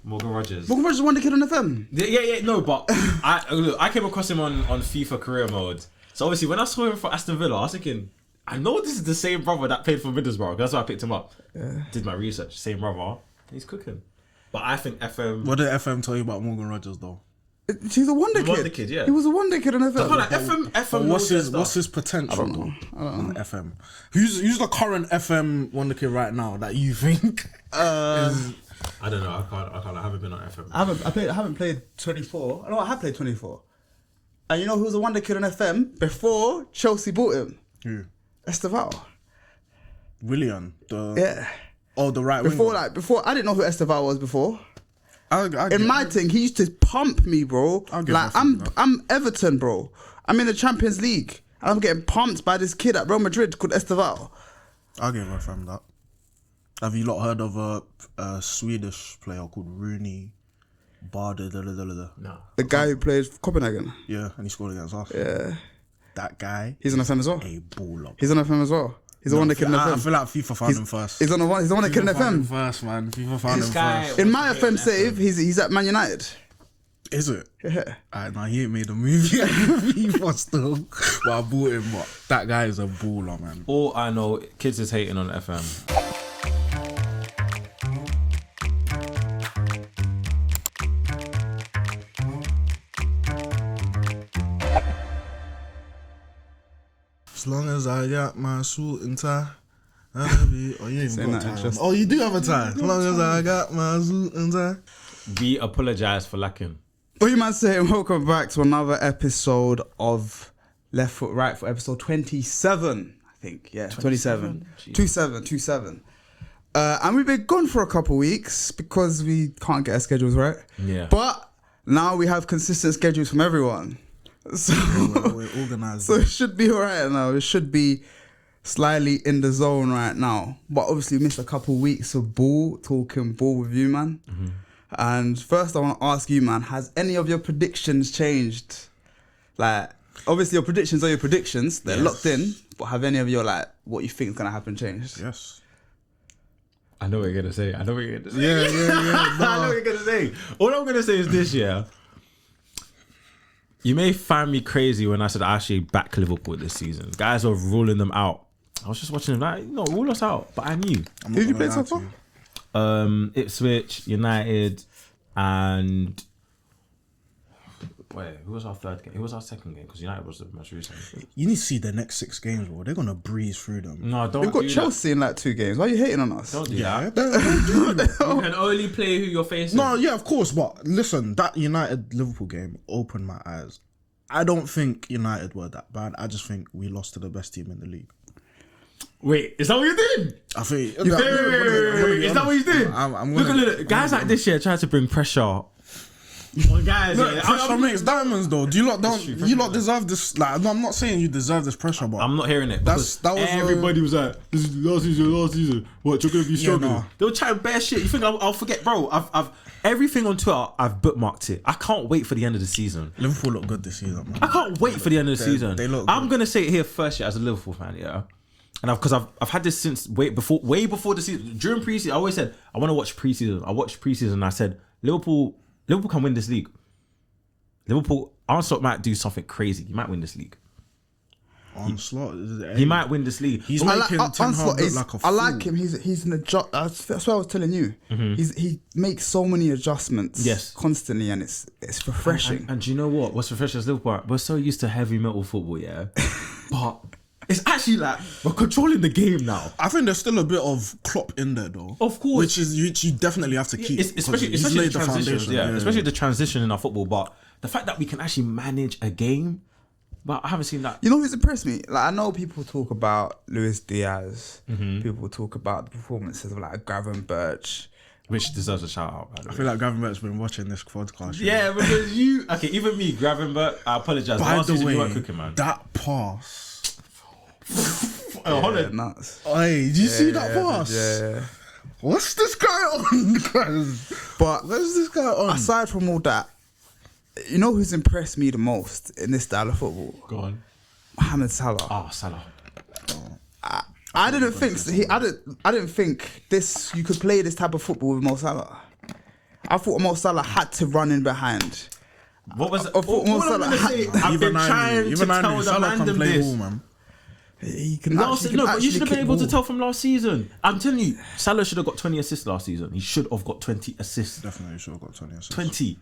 Morgan Rogers. Morgan Rogers won the kid on FM. Yeah, no, but I came across him on FIFA career mode. So obviously when I saw him for Aston Villa, I was thinking, I know this is the same brother that played for Middlesbrough. That's why I picked him up. Yeah. Did my research. Same brother. He's cooking. But I think FM... What did FM tell you about Morgan Rogers though? He's a wonder kid. Wonder kid, yeah. He was a wonder kid on FM. Like FM what's his potential though on FM? Who's the current FM wonder kid right now that you think? I don't know. I haven't been on FM. I haven't played 24. No, I have played 24. And you know who was a wonder kid on FM before Chelsea bought him? Who? Estevao. Willian. The right winger. Before I didn't know who Estevao was before. In my thing, he used to pump me, bro. Like I'm Everton, bro. I'm in the Champions League and I'm getting pumped by this kid at Real Madrid called Estevao. I'll give my friend that. Have you lot heard of a Swedish player called Rooney Barder? No. The guy who played for Copenhagen. Yeah, and he scored against us. Yeah. That guy. He's on FM as well. A baller. He's on FM as well. He's the one that kid in FM. I feel like FIFA found him first. He's the one that kid in FM. First, man. FIFA found him first. In my FM save, he's at Man United. Is it? Yeah. Nah, he ain't made a movie at FIFA still. But I bought him. But that guy is a baller, man. All I know, kids is hating on FM. As long as I got my suit and tie, I'll be... Oh, you ain't got a tie. Oh, you do have a tie. As long as I got my suit and tie. We apologise for lacking. What you man saying? Welcome back to another episode of Left Foot Right for episode 27, I think. Yeah, 27. 27. And we've been gone for a couple weeks because we can't get our schedules right. Yeah. But now we have consistent schedules from everyone. So we're organised. So it should be alright now. It should be slightly in the zone right now. But obviously we missed a couple weeks of talking ball with you, man. Mm-hmm. And first I want to ask you, man, has any of your predictions changed? Like, obviously your predictions are your predictions. They're locked in. But have any of your, like, what you think is going to happen changed? Yes. I know what you're going to say. Yeah. I know what you're going to say. All I'm going to say is this, yeah. You may find me crazy when I said I actually back Liverpool this season. Guys are ruling them out. I was just watching them like, no, rule us out. But I knew. Who did you play so far? Ipswich, United, and... Wait, who was our third game? Who was our second game? Because United was the most recent. You need to see the next 6 games, bro. They're going to breeze through them. No, don't. We've got Chelsea in like 2 games. Why are you hating on us? Don't do that. You can only play who you're facing. No, yeah, of course. But listen, that United-Liverpool game opened my eyes. I don't think United were that bad. I just think we lost to the best team in the league. Wait, is that what you did? I think... Wait. Is that what you did? Look, guys like this year trying to bring pressure... on guys, no, pressure makes diamonds, though. You lot deserve this. Like, no, I'm not saying you deserve this pressure, but I'm not hearing it. That was everybody was like, "This is last season. What, you're gonna be struggling?" Nah. They were trying bare shit. You think I'll forget, bro? I've everything on Twitter. I've bookmarked it. I can't wait for the end of the season. Liverpool look good this season, man. I can't wait for the end of the season. They look. I'm gonna say it here first, year as a Liverpool fan, yeah. And I've had this since way before the season. During preseason, I always said I want to watch preseason. I watched preseason. And I said Liverpool can win this league. Liverpool, Onslaught might do something crazy. He might win this league. Onslaught? He might win this league. He's making Ten Hag look like a fool. I like him. He's an adjust. That's what I was telling you. Mm-hmm. He makes so many adjustments constantly, and it's refreshing. And do you know what? What's refreshing is Liverpool, we're so used to heavy metal football, yeah? But it's actually like we're controlling the game now. I think there's still a bit of Klopp in there, though. Of course. Which you definitely have to keep. Especially the transitions, especially the transition in our football. But the fact that we can actually manage a game, but I haven't seen that. You know who's impressed me? Like, I know people talk about Luis Diaz. Mm-hmm. People talk about the performances of like Gravenberch. Which deserves a shout out. I feel like Gravenberch's been watching this podcast. Yeah, because even me, Gravenberch, I apologise. By the way, you weren't cooking, man. That pass. Hold on. Nuts. Hey, did you see that pass? Yeah. What's this guy on, guys? But what's this guy on? Aside from all that, you know who's impressed me the most in this style of football? Go on. Mohamed Salah. Oh, Salah. I didn't think I didn't think this. You could play this type of football with Mo Salah. I thought Mo Salah had to run in behind. What was? I thought Mo Salah I've been trying to tell the man this. Man. He can But you should have been able to tell. tell from last season. I'm telling you, Salah should have got 20 assists last season. He should have got 20 assists. Definitely should have got 20 assists. 20.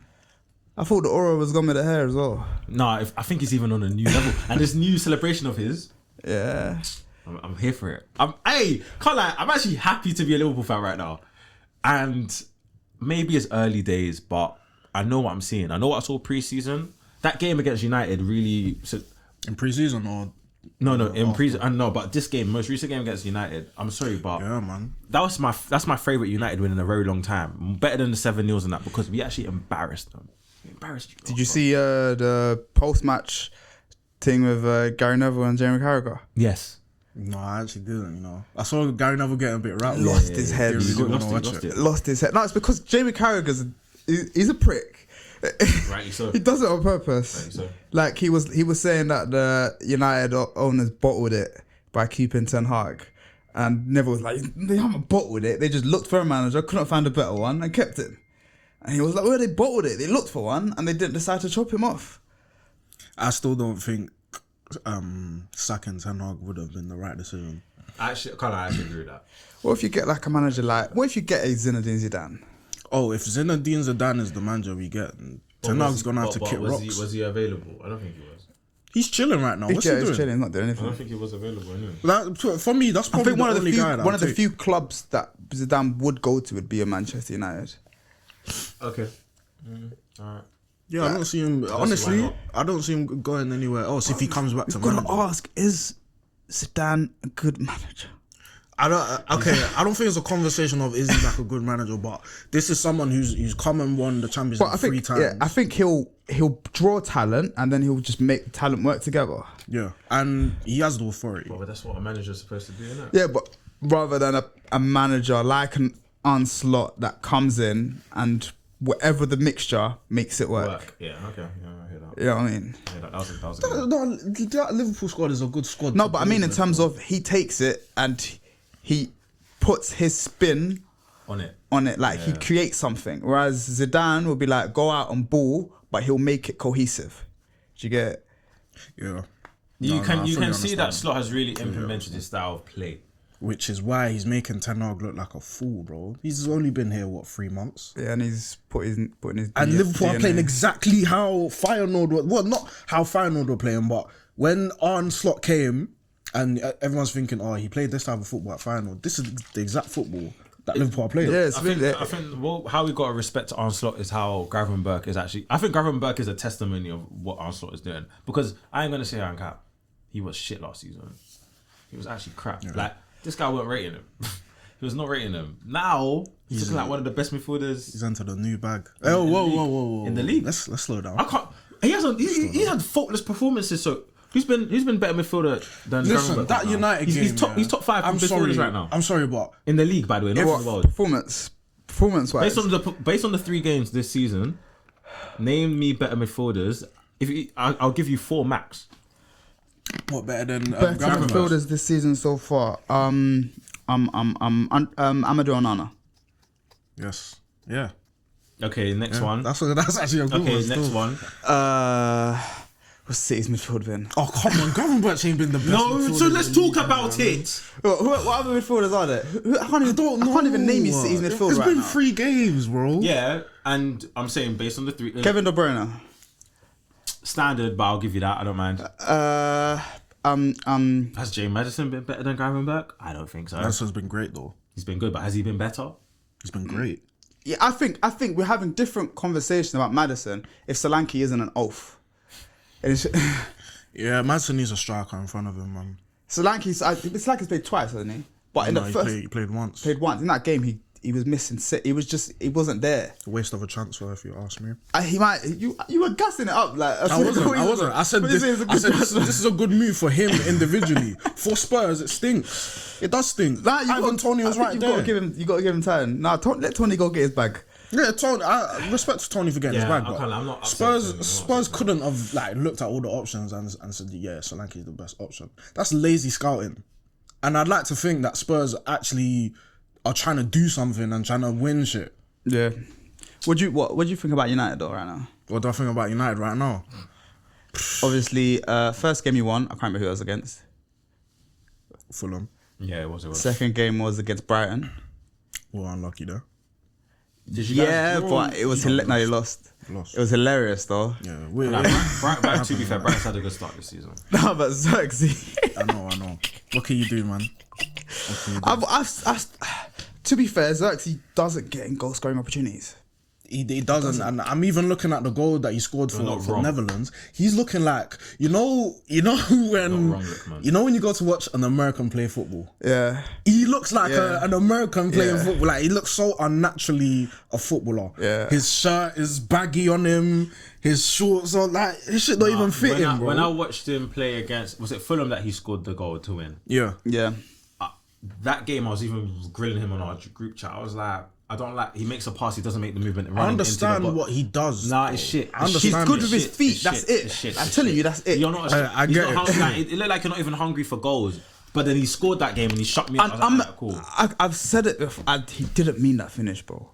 I thought the aura was gone with the hair as well. I think he's even on a new level. And this new celebration of his, Yeah. I'm here for it. Can't lie, I'm actually happy to be a Liverpool fan right now. And maybe it's early days, but I know what I'm seeing. I know what I saw pre-season. That game against United really... In pre-season or... No, in pre-season. No, but this game, most recent game against United, I'm sorry, but... Yeah, man. That's my favourite United win in a very long time. Better than the 7-0 and that, because we actually embarrassed them. We embarrassed you. Did you see the post-match thing with Gary Neville and Jamie Carragher? Yes. No, I actually didn't, you know. I saw Gary Neville getting a bit rattled. Lost his head. Lost his head. No, it's because Jamie Carragher's he's a prick. Rightly so. He does it on purpose. Rightly so. Like he was saying that the United owners bottled it by keeping Ten Hag, and Neville was like, they haven't bottled it. They just looked for a manager, couldn't find a better one, and kept him. And he was like, well, they bottled it. They looked for one, and they didn't decide to chop him off. I still don't think sacking Ten Hag would have been the right decision. I actually agree with that. What if you get like a manager like? What if you get a Zinedine Zidane? Oh, if Zinedine Zidane is the manager we get, Ten Hag's gonna have to kick rocks. Was he available? I don't think he was. He's chilling right now. What's he doing? He's chilling. He's not doing I anything. don't think he was available anyway. For me, that's probably one of the few few clubs that Zidane would go to would be a Manchester United. Okay. Alright. Yeah, I don't see him. Honestly, I don't see him going anywhere else if he comes back to We've got manager. to ask: is Zidane a good manager? I don't think it's a conversation of is he like a good manager, but this is someone who's come and won the Champions League 3 times. Yeah, I think he'll draw talent and then he'll just make talent work together. Yeah, and he has the authority. Well, but that's what a manager's supposed to do, isn't it? Yeah, but rather than a manager like an Onslaught that comes in and whatever the mixture makes it work. Yeah, okay. Yeah, I hear that. You know what I mean? Yeah, that was a good That Liverpool squad is a good squad. No, but I mean in terms of he takes it and he puts his spin on it. Like he creates something. Whereas Zidane will be like, go out and ball, but he'll make it cohesive. Do you get it? Yeah. You can see understand. that Slot has really implemented his style of play. Which is why he's making Ten Hag look like a fool, bro. He's only been here, 3 months? Yeah, and he's putting his... And Liverpool are playing exactly how Feyenoord were... Well, not how Feyenoord were playing, but when Arne Slot came and everyone's thinking, oh, he played this type of football at Feyenoord. This is the exact football that Liverpool are playing. Yeah, I think how we got to respect to Arne Slot is how Gravenberch is actually... I think Gravenberch is a testimony of what Arne Slot is doing. Because I ain't going to say I'm cap. He was shit last season. He was actually crap. Yeah. Like, this guy wasn't rating him. He was not rating him. Now, he's looking like one of the best midfielders. He's entered a new bag. Oh, whoa. In the league. Let's slow down. I can't... He's had faultless performances, so... Who's been better midfielder than Listen, that United game, he's top 5 midfielders right now. I'm sorry, but... In the league, by the way, not in the world. Performance-wise. Based on the 3 games this season, name me better midfielders. I'll give you 4 max. What, better than better midfielders this season so far? Amadou Onana. Yes. Yeah. Okay, next one. That's actually a good one. Okay, next one. What's City's midfield then? Oh, come on. Gravenberch ain't been the best. No, so let's talk about it. What other midfielders are there? I can't even name you City's midfield It's right been now. 3 games, bro. Yeah, and I'm saying based on the 3... Kevin De Bruyne. Standard, but I'll give you that. I don't mind. Has James Maddison been better than Gravenberch? I don't think so. Maddison's been great, though. He's been good, but has he been better? He's been great. Yeah, I think we're having different conversation about Maddison if Solanke isn't an oaf. Yeah, Maddison needs a striker in front of him, man. Solanke's played twice, hasn't he? But in the first, he played once. Played once in that game. He was missing. He wasn't there. A waste of a transfer, if you ask me. You were gassing it up like. I wasn't. I said this is a good move for him individually. For Spurs, it stinks. It does stink. Ivan Toney was right there. You got to give him time. Nah, let Tony go get his bag. Yeah, Tony. I respect Tony for getting his bag, but I'm not Spurs couldn't have looked at all the options and said, yeah, Solanke is the best option. That's lazy scouting, and I'd like to think that Spurs actually are trying to do something and trying to win shit. Yeah. What do you think about United though right now? What do I think about United right now? Obviously, first game you won, I can't remember who it was against. Fulham. Yeah, it was. Second game was against Brighton. Well, unlucky there. Did you guys draw? But it was no, they lost. Lost. It was hilarious though. Yeah, Brighton, to be fair, Brighton's had a good start this season. No, but Xerxes. I know. What can you do, man? To be fair, Xerxes doesn't get in goal scoring opportunities. He doesn't, and I'm even looking at the goal that he scored for wrong. Netherlands. He's looking like when wrong look, man. when you go to watch an American play football. Yeah. He looks like an American playing football. Like he looks so unnaturally a footballer. Yeah. His shirt is baggy on him. His shorts are like his shit don't even fit him, bro. When I watched him play against, was it Fulham that he scored the goal to win? Yeah. That game, I was even grilling him on our group chat. I was like, I don't like. He makes a pass, he doesn't make the movement. I understand what he does. Nah, it's shit. I understand. He's good with his feet. That's it. I'm telling you, that's it. You're not. I get it. Like, it looked like you're not even hungry for goals. But then he scored that game and he shut me up. I was like, cool. I've said it before. He didn't mean that finish, bro.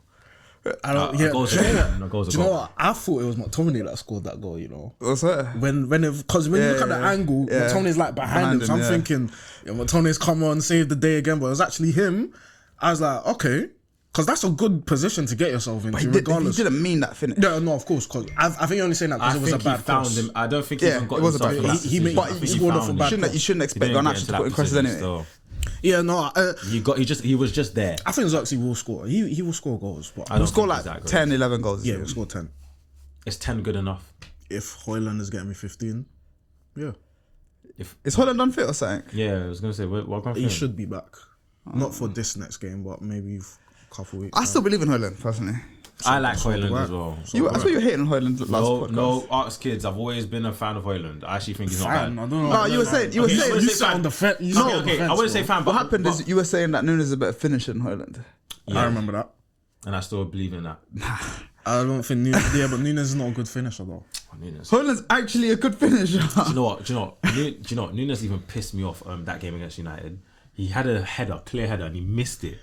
I don't. Do you know what? I thought it was McTominay that scored that goal. You know. What's that? Because when you look at the angle, McTominay's like behind him. So I'm thinking, McTominay's come on, saved the day again. But it was actually him. I was like, okay. Because that's a good position to get yourself into, regardless. He didn't mean that finish. Yeah, no, of course. Because I think you're only saying that because it was a bad cross. I don't think he even got it was a bad himself in that cross. position. He scored off a bad cross. You shouldn't expect Garnacho to put in crosses anyway. Still. Yeah, no. He was just there. I think Xerxes will score. He will score goals. But He'll score like 10, 11 goals. Yeah, he'll score 10. Is 10 good enough? If Højlund is getting me 15, yeah. Is Højlund unfit or something? Yeah, I was going to say, what kind of He should be back. Not for this next game, but maybe a couple weeks. I still believe in Højlund, personally. I like Højlund as well. I thought you were hating on Højlund last podcast. No, ask kids. I've always been a fan of Højlund. I actually think he's not bad. I don't know. No, you were saying. You sound on the fence. Okay, I wouldn't say fan, but What happened is you were saying that Nunes is a better finisher than Højlund. I remember that. And I still believe in that. I don't think Nunes. Yeah, but Nunes is not a good finisher though. Nunes. Højlund's actually a good finisher. Do you know what? Nunes even pissed me off that game against United. He had a clear header, and he missed it.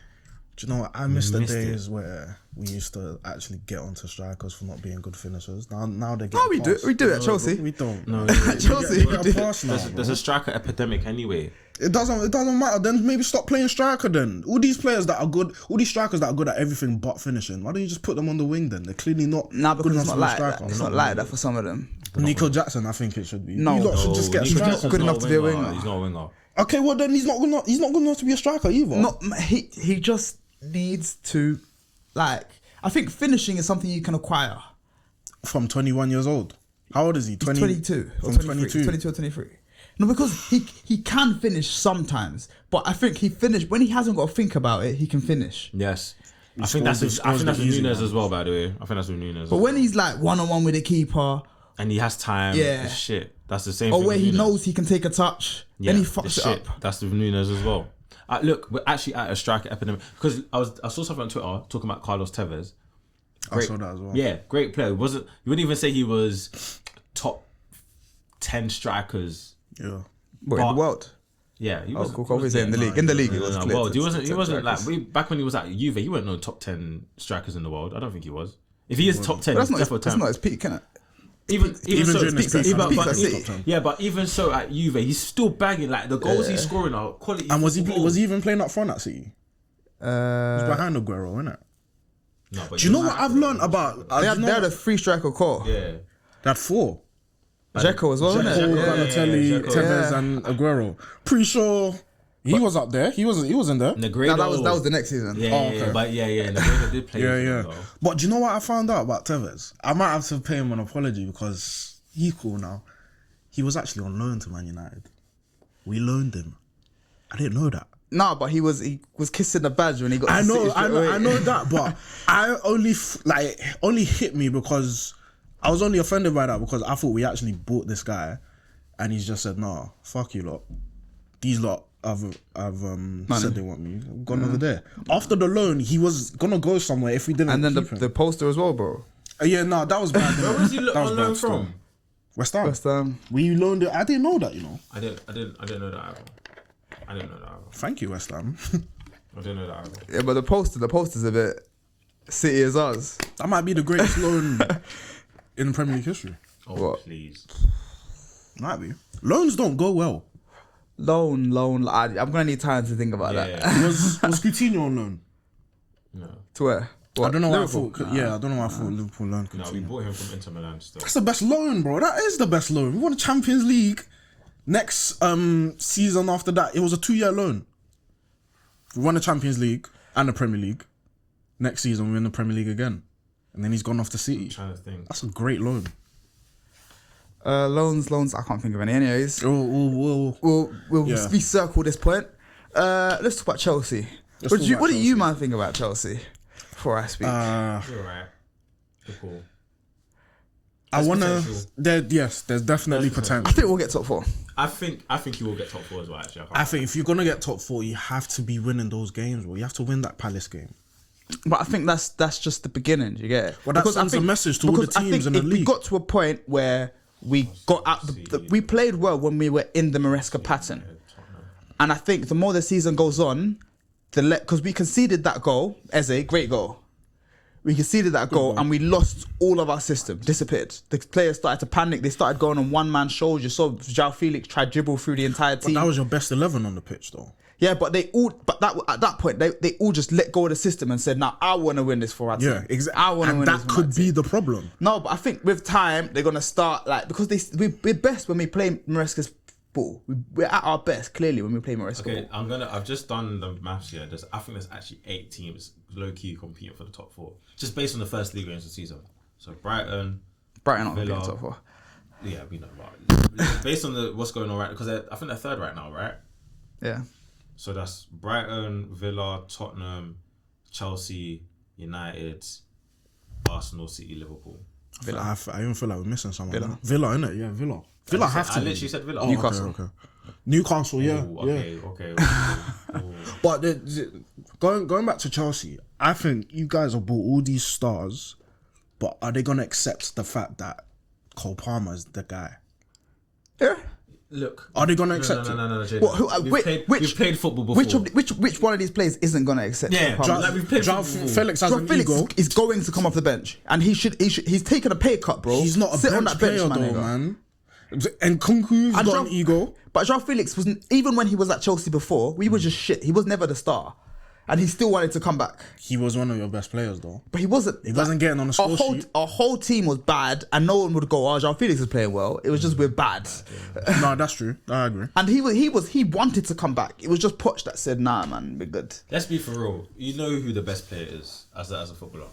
Do you know what? I miss the days where we used to actually get onto strikers for not being good finishers. Now they get. No, we do. We do it at Chelsea. We don't. No, At Chelsea, we do. there's a striker epidemic anyway. It doesn't matter. Then maybe stop playing striker. Then all these players that are good, all these strikers that are good at everything but finishing. Why don't you just put them on the wing? Then they're clearly not. Nah, good because enough it's not to be a like striker. that. It's not like that for some of them. Nico Jackson, I think it should be. No. You lot should just get a Nico striker. Jackson's good enough to be a winger. He's not a winger. Okay, well then he's not good enough to be a striker either. Not he just needs to, like, I think finishing is something you can acquire. From 21 years old. How old is he? 22 or From 23. 22 or 23. No, because he can finish sometimes, but I think when he hasn't got to think about it, he can finish. Yes. I think that's with Nunes as well, by the way. I think that's with Nunes. But when he's like one-on-one with the keeper, and he has time, yeah, it's shit. That's the same or thing. Or where with he Nunes. knows he can take a touch, then he fucks it up. That's with Nunes as well. Look, we're actually at a striker epidemic because I saw something on Twitter talking about Carlos Tevez. I saw that as well. Yeah, great player. You wouldn't even say he was top 10 strikers. What, Yeah. in the world? Yeah, he was. Obviously in the league. In the league, he was. Well, he wasn't like back when he was at Juve. He wasn't no top 10 strikers in the world. I don't think he was. If he is top 10, that's not his peak, can it? Even so, during his peak, but even so at Juve, he's still bagging. Like the goals he's scoring are quality. And was he even playing up front at City? He was behind Aguero, innit? No, but do you know what I've learned about? They had a 3-striker core. Yeah, they had 4. Dzeko as well, isn't it? Balotelli, Tevez, and Aguero. Pretty sure he was up there. He was in there. Negredo. No, that was the next season. Yeah, okay. But Negredo did play. Yeah. But do you know what I found out about Tevez? I might have to pay him an apology because he's cool now. He was actually on loan to Man United. We loaned him. I didn't know that. No, but he was kissing the badge when he got. I to know City that, but I only hit me because I was only offended by that because I thought we actually bought this guy, and he's just said, "Nah, fuck you lot. These lot have said they want me. I'm gone over there." After the loan, he was gonna go somewhere if we didn't. And then keep him. the poster as well, bro. That was bad. Where was he That was on loan bad still. from? West Ham. West Ham. We loaned it. I didn't know that. I didn't know that either. Thank you, West Ham. I didn't know that either. Yeah, but the poster's a bit. City is ours. That might be the greatest loan in Premier League history. Oh, What? please. Might be. Loans don't go well. Loan. I'm gonna need time to think about that. Was Coutinho on loan? No. To where? I don't know why I Liverpool? thought. Yeah, I don't know why I thought Liverpool loaned No, we Coutinho. bought him from Inter Milan still. That's the best loan, bro. That is the best loan. We won the Champions League. Next season after that, it was a 2-year loan. We won the Champions League and the Premier League. Next season, we win the Premier League again. And then he's gone off to City. I'm trying to think. That's a great loan. Loans. I can't think of any. Anyways, We'll we'll yeah. recircle this point. Let's talk about Chelsea. Let's What talk do about you Chelsea. man think about Chelsea? Before I speak, You're right. You're cool. I There's want to. potential. Yes, there's definitely There's potential. I think we'll get top 4. I think you will get top 4 as well. Actually, I think if you're gonna get top 4, you have to be winning those games, bro. You have to win that Palace game. But I think that's just the beginning. You get it? Well, that Because I sends a think- message to all the because I teams think in the if we league. got to a point where we got out, we played well when we were in the Maresca pattern, and I think the more the season goes on, because we conceded that goal, Eze, great goal. We conceded that goal and we lost all of our system, disappeared. The players started to panic. They started going on one-man shows. You saw João Felix try dribble through the entire team. But that was your best 11 on the pitch, though. Yeah, but at that point, they all just let go of the system and said, "Now I want to win this for our team." Yeah, exactly. I want to And win this that for my could team. be the problem. No, but I think with time they're gonna start because we're best when we play Maresca's ball. We're at our best clearly when we play Maresca Okay, ball. I've just done the maths here. I think there's actually 8 teams low key competing for the top 4, just based on the first league games of the season. So Brighton Brighton not Villa. getting top 4. Yeah, we know about based on what's going on right because I think they're 3rd right now, right? Yeah, So that's Brighton, Villa, Tottenham, Chelsea, United, Arsenal, City, Liverpool. I even feel like we're missing someone. Villa. Villa, innit? Yeah, Villa. Villa have to. I literally said Villa. Oh, Newcastle. Okay. Newcastle, yeah. Ooh, Yeah. okay. Ooh. But going back to Chelsea, I think you guys have bought all these stars, but are they going to accept the fact that Cole Palmer is the guy? yeah. Look, Are they going to accept it? No, Jaden. What, We've played football before. Which one of these players isn't gonna accept? Yeah, Palmer? like we've played João football before. Felix has João an Felix ego. is going to come off the bench, and he's taken a pay cut, bro. He's not a Sit on bench that bench, player, my though, nigga. man. And Kunku's And got an ego. But João Felix wasn't, even when he was at Chelsea before, we were just shit. He was never the star. And he still wanted to come back. He was one of your best players, though. But he wasn't. He wasn't getting on the score sheet. Our whole team was bad, and no one would go, "Oh, João Felix is playing well." It was just we're bad. No, that's true. I agree. And he wanted to come back. It was just Poch that said, "Nah, man, we're good." Let's be for real. You know who the best player is as a footballer,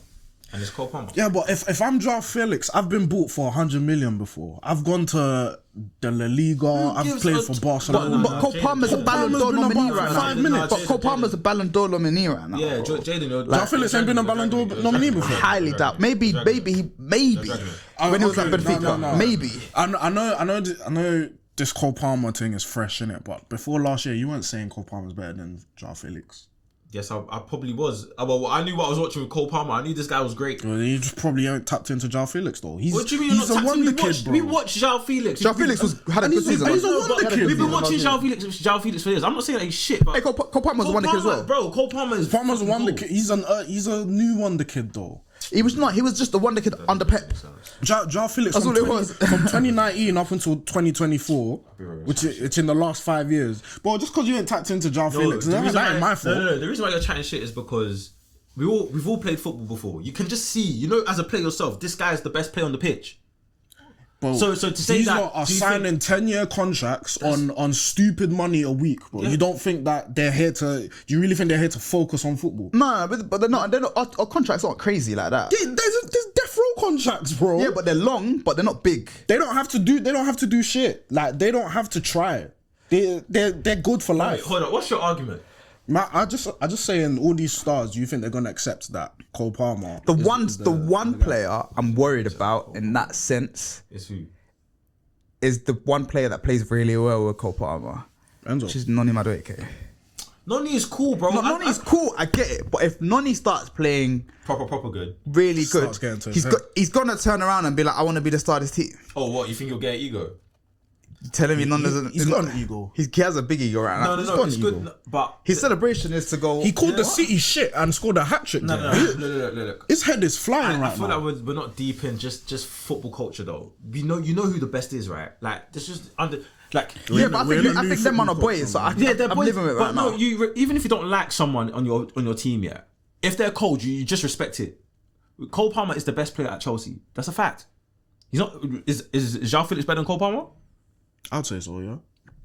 and it's Cole Palmer. Yeah, but if I'm João Felix, I've been bought for 100 million before. I've gone to the La Liga. I've gives played a- for But, Barcelona. but Cole Palmer's a Cole Ballon d'Or Palmer's been nominee about right now. 5 minutes. But Cole Palmer's a Ballon d'Or nominee right now. Yeah, bro. Jaden. João Felix ain't been a Ballon d'Or nominee before. Highly doubt. Maybe when he was at Benfica. No. Maybe. I know this Cole Palmer thing is fresh, innit? But before last year, you weren't saying Cole Palmer's better than João Felix. Yes, I probably was. Well, I knew what I was watching with Cole Palmer. I knew this guy was great. Well, you just probably ain't tapped into João Felix, though. What do you mean you're he's not a tapped in? wonder kid, bro. We watched João Felix. João Felix had a And good he's a- season. and he's a last wonder year. kid. We've been bro. watching João Felix for years. I'm not saying that he's shit, but Hey, Cole Palmer's a wonder kid as well. Bro, Cole Palmer is Palmer's a wonder cool. kid. He's a new wonder kid, though. He was not. He was just a wonder kid under Pep. João Felix That's from, all it was. from 2019 up until 2024, which is it's in the last 5 years. But just because you ain't tapped into João Felix, the that reason ain't why- my fault. No. The reason why you're chatting shit is because we've all played football before. You can just see, as a player yourself, this guy is the best player on the pitch. Bro, So to say these that, lot are do you signing 10-year contracts on stupid money a week, bro. Yeah. You don't think that they're here to? You really think they're here to focus on football? No, but they're not. Our contracts aren't crazy like that. There's death row contracts, bro. Yeah, but they're long, but they're not big. They don't have to do shit. Like they don't have to try. They're good for Wait, life. hold on. What's your argument? Man, I just saying all these stars. Do you think they're gonna accept that Cole Palmer? The is one player I'm worried about in that sense It's who? is the one player that plays really well with Cole Palmer, Enzo. which is Noni Madueke. Noni is cool, bro. Noni's cool, I get it, but if Noni starts playing proper good. really Starts good, getting to his head. he's gonna turn around and be like, I want to be the star of this team. Oh, what? You think you'll get ego? telling me none doesn't. He's got an ego. He has a big ego right now. No, it's good. ego. But His celebration is to go. He called the City shit and scored a hat trick. Look. His head is flying I right feel now. like we're not deep in just football culture though. You know who the best is, right? Like this just under like Yeah, but We're in a I new think them on a football boys. So I'm they're boys, living with it but right no, now. even if you don't like someone on your team, yeah, if they're cold, you just respect it. Cole Palmer is the best player at Chelsea. That's a fact. He's not. Is João Felix better than Cole Palmer? I'd say so, yeah.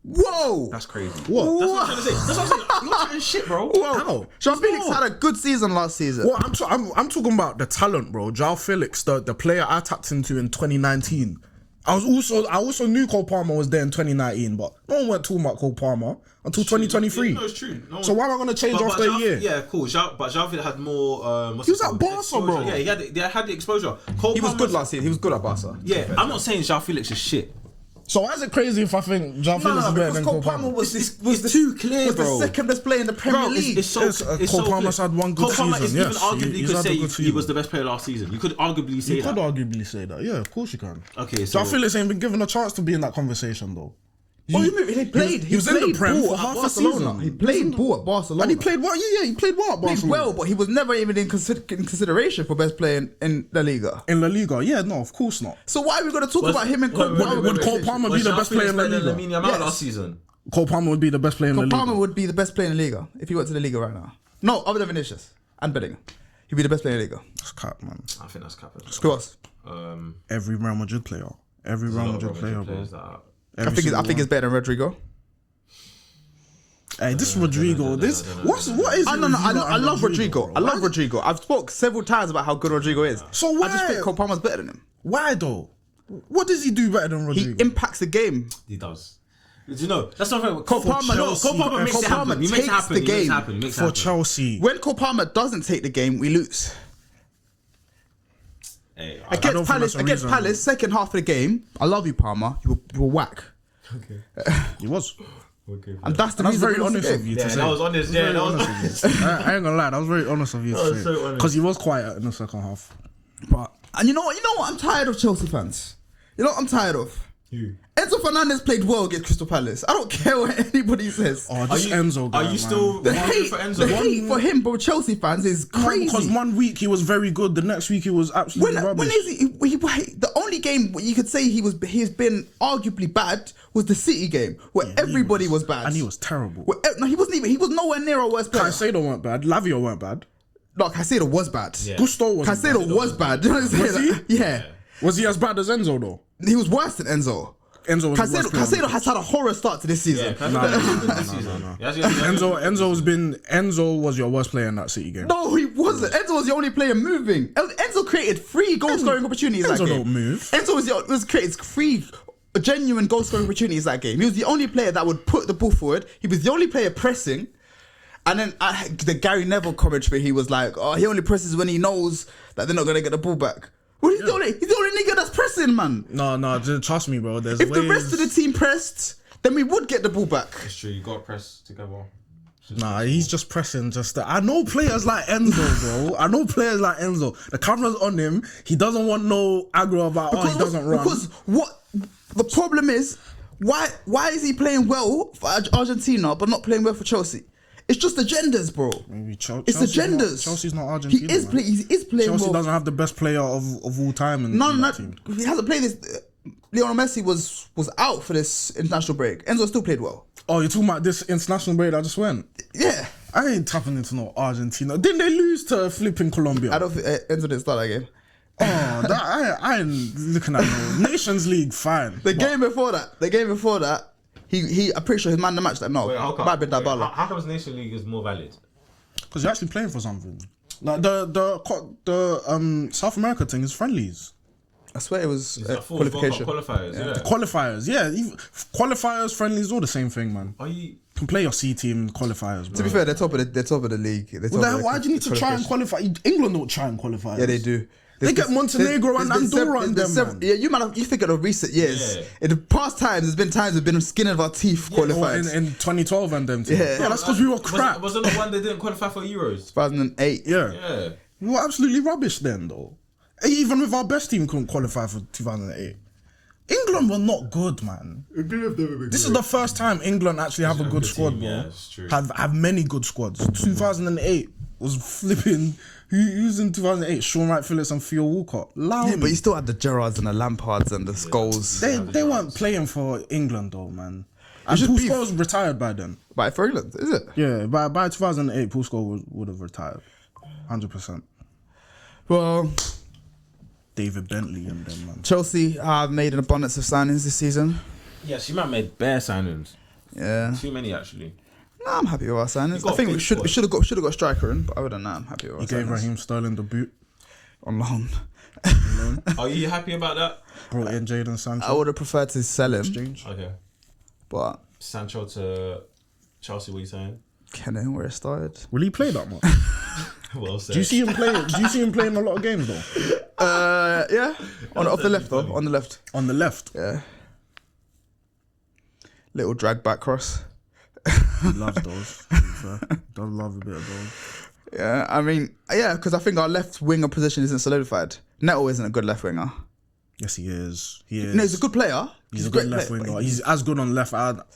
Whoa! That's crazy. What? That's what I'm trying to say. That's what I'm saying. You're chatting shit, bro. How? João Felix had a good season last season. Well, I'm talking about the talent, bro. João Felix, the player I tapped into in 2019. I also knew Cole Palmer was there in 2019, but no one went talking about Cole Palmer until 2023. No, it's true. No So why am I going to change after a year? Yeah, cool. But João Felix had more. He was at Barca, exposure. bro. Yeah, he had the exposure. Cole He was Palmer good last season. He was good at Barca. Yeah, I'm not saying João Felix is shit. So why is it crazy if I think João Felix is better than Cole Palmer? It's too clear, bro. the second best player in the Premier League. It's so Cole Palmer's clear. had one good Cole Palmer season, is yes. even arguably He's you could had a say good he season. was the best player last season. You could arguably say You that. could arguably say that. Yeah, of course you can. Okay, so João Felix ain't been given a chance to be in that conversation, though. Oh, he played. He was in the Prem for half a season. He played ball at Barcelona. And he played what? Yeah, he played what at Played Barcelona? well, but he was never even in consideration for best player in La Liga. In La Liga, yeah, no, of course not. So why are we going to talk about him in Would Cole Palmer be the best player in La Liga? Yes. last season. Cole Palmer would be the best player in La Cole Liga. Palmer would be the best player in La Liga if he went to the Liga right now. No, other than Vinicius and Bellingham. He'd be the best player in La Liga. That's cap, man. I think that's cap. Who else? Every Real Madrid player. Every Real Madrid player, bro. I think it's better than Rodrigo. Hey, this Rodrigo, what is it? I love Rodrigo. I love Rodrigo. I've spoke several times about how good Rodrigo is. So why? I just think Cole Palmer's better than him. Why though? What does he do better than He Rodrigo? impacts the game. He does. Do you know? That's something. Cole Palmer, Chelsea, Cole Palmer makes Cole it Palmer happen. He makes it takes happen. the He makes it game. happen. He makes it For happen. Chelsea. When Cole Palmer doesn't take the game, we lose. Hey, don't think that's a reason. Palace, second half of the game. I love you, Palmer. You were whack. He was. And that's the That's reason very we lost the honest game. of you Yeah, to say. that was honest. Yeah, that was. I ain't gonna lie, that was very honest of you That to was say. so honest. Because he was quiet in the second half. And you know what? I'm tired of Chelsea fans. You know what I'm tired of? Who? Enzo Fernandez played well against Crystal Palace. I don't care what anybody says. Oh, this Enzo guy, Are you man. still The rooting hate, for Enzo? the hate for him, bro, Chelsea fans is No, crazy. because 1 week he was very good, the next week he was absolutely rubbish. When is he? The only game you could say he's been arguably bad was the City game, where everybody was bad, And he was terrible. No, he wasn't even. He was nowhere near our worst player. Caicedo weren't bad, Lavio weren't bad. No, Caicedo was bad. Yeah. Gusto was Caicedo was bad. Do you know what I'm saying? Was he? Yeah, Was he as bad as Enzo though? he was worse than Enzo. Enzo was the worst player on the Caicedo has had a horror start to this season. Enzo was your worst player in that City game. No, he wasn't. Enzo was the only player moving. Enzo created 3 goal scoring opportunities that Enzo game. don't move. Enzo was created 3 genuine goal scoring opportunities that game. He was the only player that would put the ball forward. He was the only player pressing. And then the Gary Neville commentary, he was like, "Oh, he only presses when he knows that they're not gonna get the ball back." Well, he's the only nigga that's pressing, man. No, trust me, bro. There's If ways. the rest of the team pressed, then we would get the ball back. It's true. You got to press together. Nah, he's just pressing. I know players like Enzo, bro. I know players like Enzo. The camera's on him. He doesn't want no aggro about. He doesn't run. Because what the problem is, why is he playing well for Argentina but not playing well for Chelsea? It's just agendas, bro. Maybe It's Chelsea's agendas. Chelsea's not Argentina. He is playing Chelsea well. doesn't have the best player of all time in that team. He hasn't played this. Lionel Messi was out for this international break. Enzo still played well. Oh, you're talking about this international break that just went? Yeah. I ain't tapping into no Argentina. Didn't they lose to flipping Colombia? I don't think Enzo didn't start that game. Oh, I ain't looking at no Nations League. Fine. The game before that, he I'm pretty sure his man the match that no. Wait, how come? Might have been Dybala. How comes Nation League is more valid? Because you're actually playing for something. Like the South America thing is friendlies. I swear it was It's like full qualification. qualifiers. Yeah. Qualifiers, yeah. Qualifiers, friendlies, all the same thing, man. Are you? You can play your C team qualifiers, bro. To be fair, they're top of the league. What the hell? Why do you need to try and qualify? England don't try and qualify. Yeah, they do. They get Montenegro and Andorra and them, man. Yeah, you think of the recent years. Yeah. In the past times, there's been times we've been skin of our teeth qualified. In 2012 and them teams. Yeah. Yeah, that's because we were crap. Wasn't the one they didn't qualify for Euros? 2008. Yeah. Yeah. We were absolutely rubbish then, though. Even with our best team, couldn't qualify for 2008. England were not good, man. This is the first time England actually have a good squad, team, bro. yeah, it's true. Have many good squads. 2008 was flipping. Who's in 2008? Sean Wright Phillips and Theo Walcott. Yeah, but you still had the Gerrards and the Lampards and the Scholes. They weren't playing for England though, man. And Paul Scholes retired by then. But for England, is it? Yeah, by 2008, Paul Scholes would have retired, 100%. Well, David Bentley and them, man. Chelsea have made an abundance of signings this season. Yeah, she might have made bare signings. Yeah. Too many, actually. No, I'm happy with our signings. got I think a we big should have got a striker in, but other than that, I'm happy with our He gave signings. Raheem Sterling the boot. On loan. Are you happy about that? Brought in Jadon Sancho. I would have preferred to sell him, Exchange. Okay. but Sancho to Chelsea, what are you saying? Kenny, where it started. Will he play that much? Well said. Do you see him play? Do you see him playing a lot of games though? Yeah, off the left though, on the left. On the left, Yeah. Little drag back cross. he loves those. to be fair. Does love a bit of those. Yeah, I mean, yeah, because I think our left winger position isn't solidified. Neto isn't a good left winger. Yes, he is. He is. No, he's a good player. He's a great good left player, winger. but He's as good on left as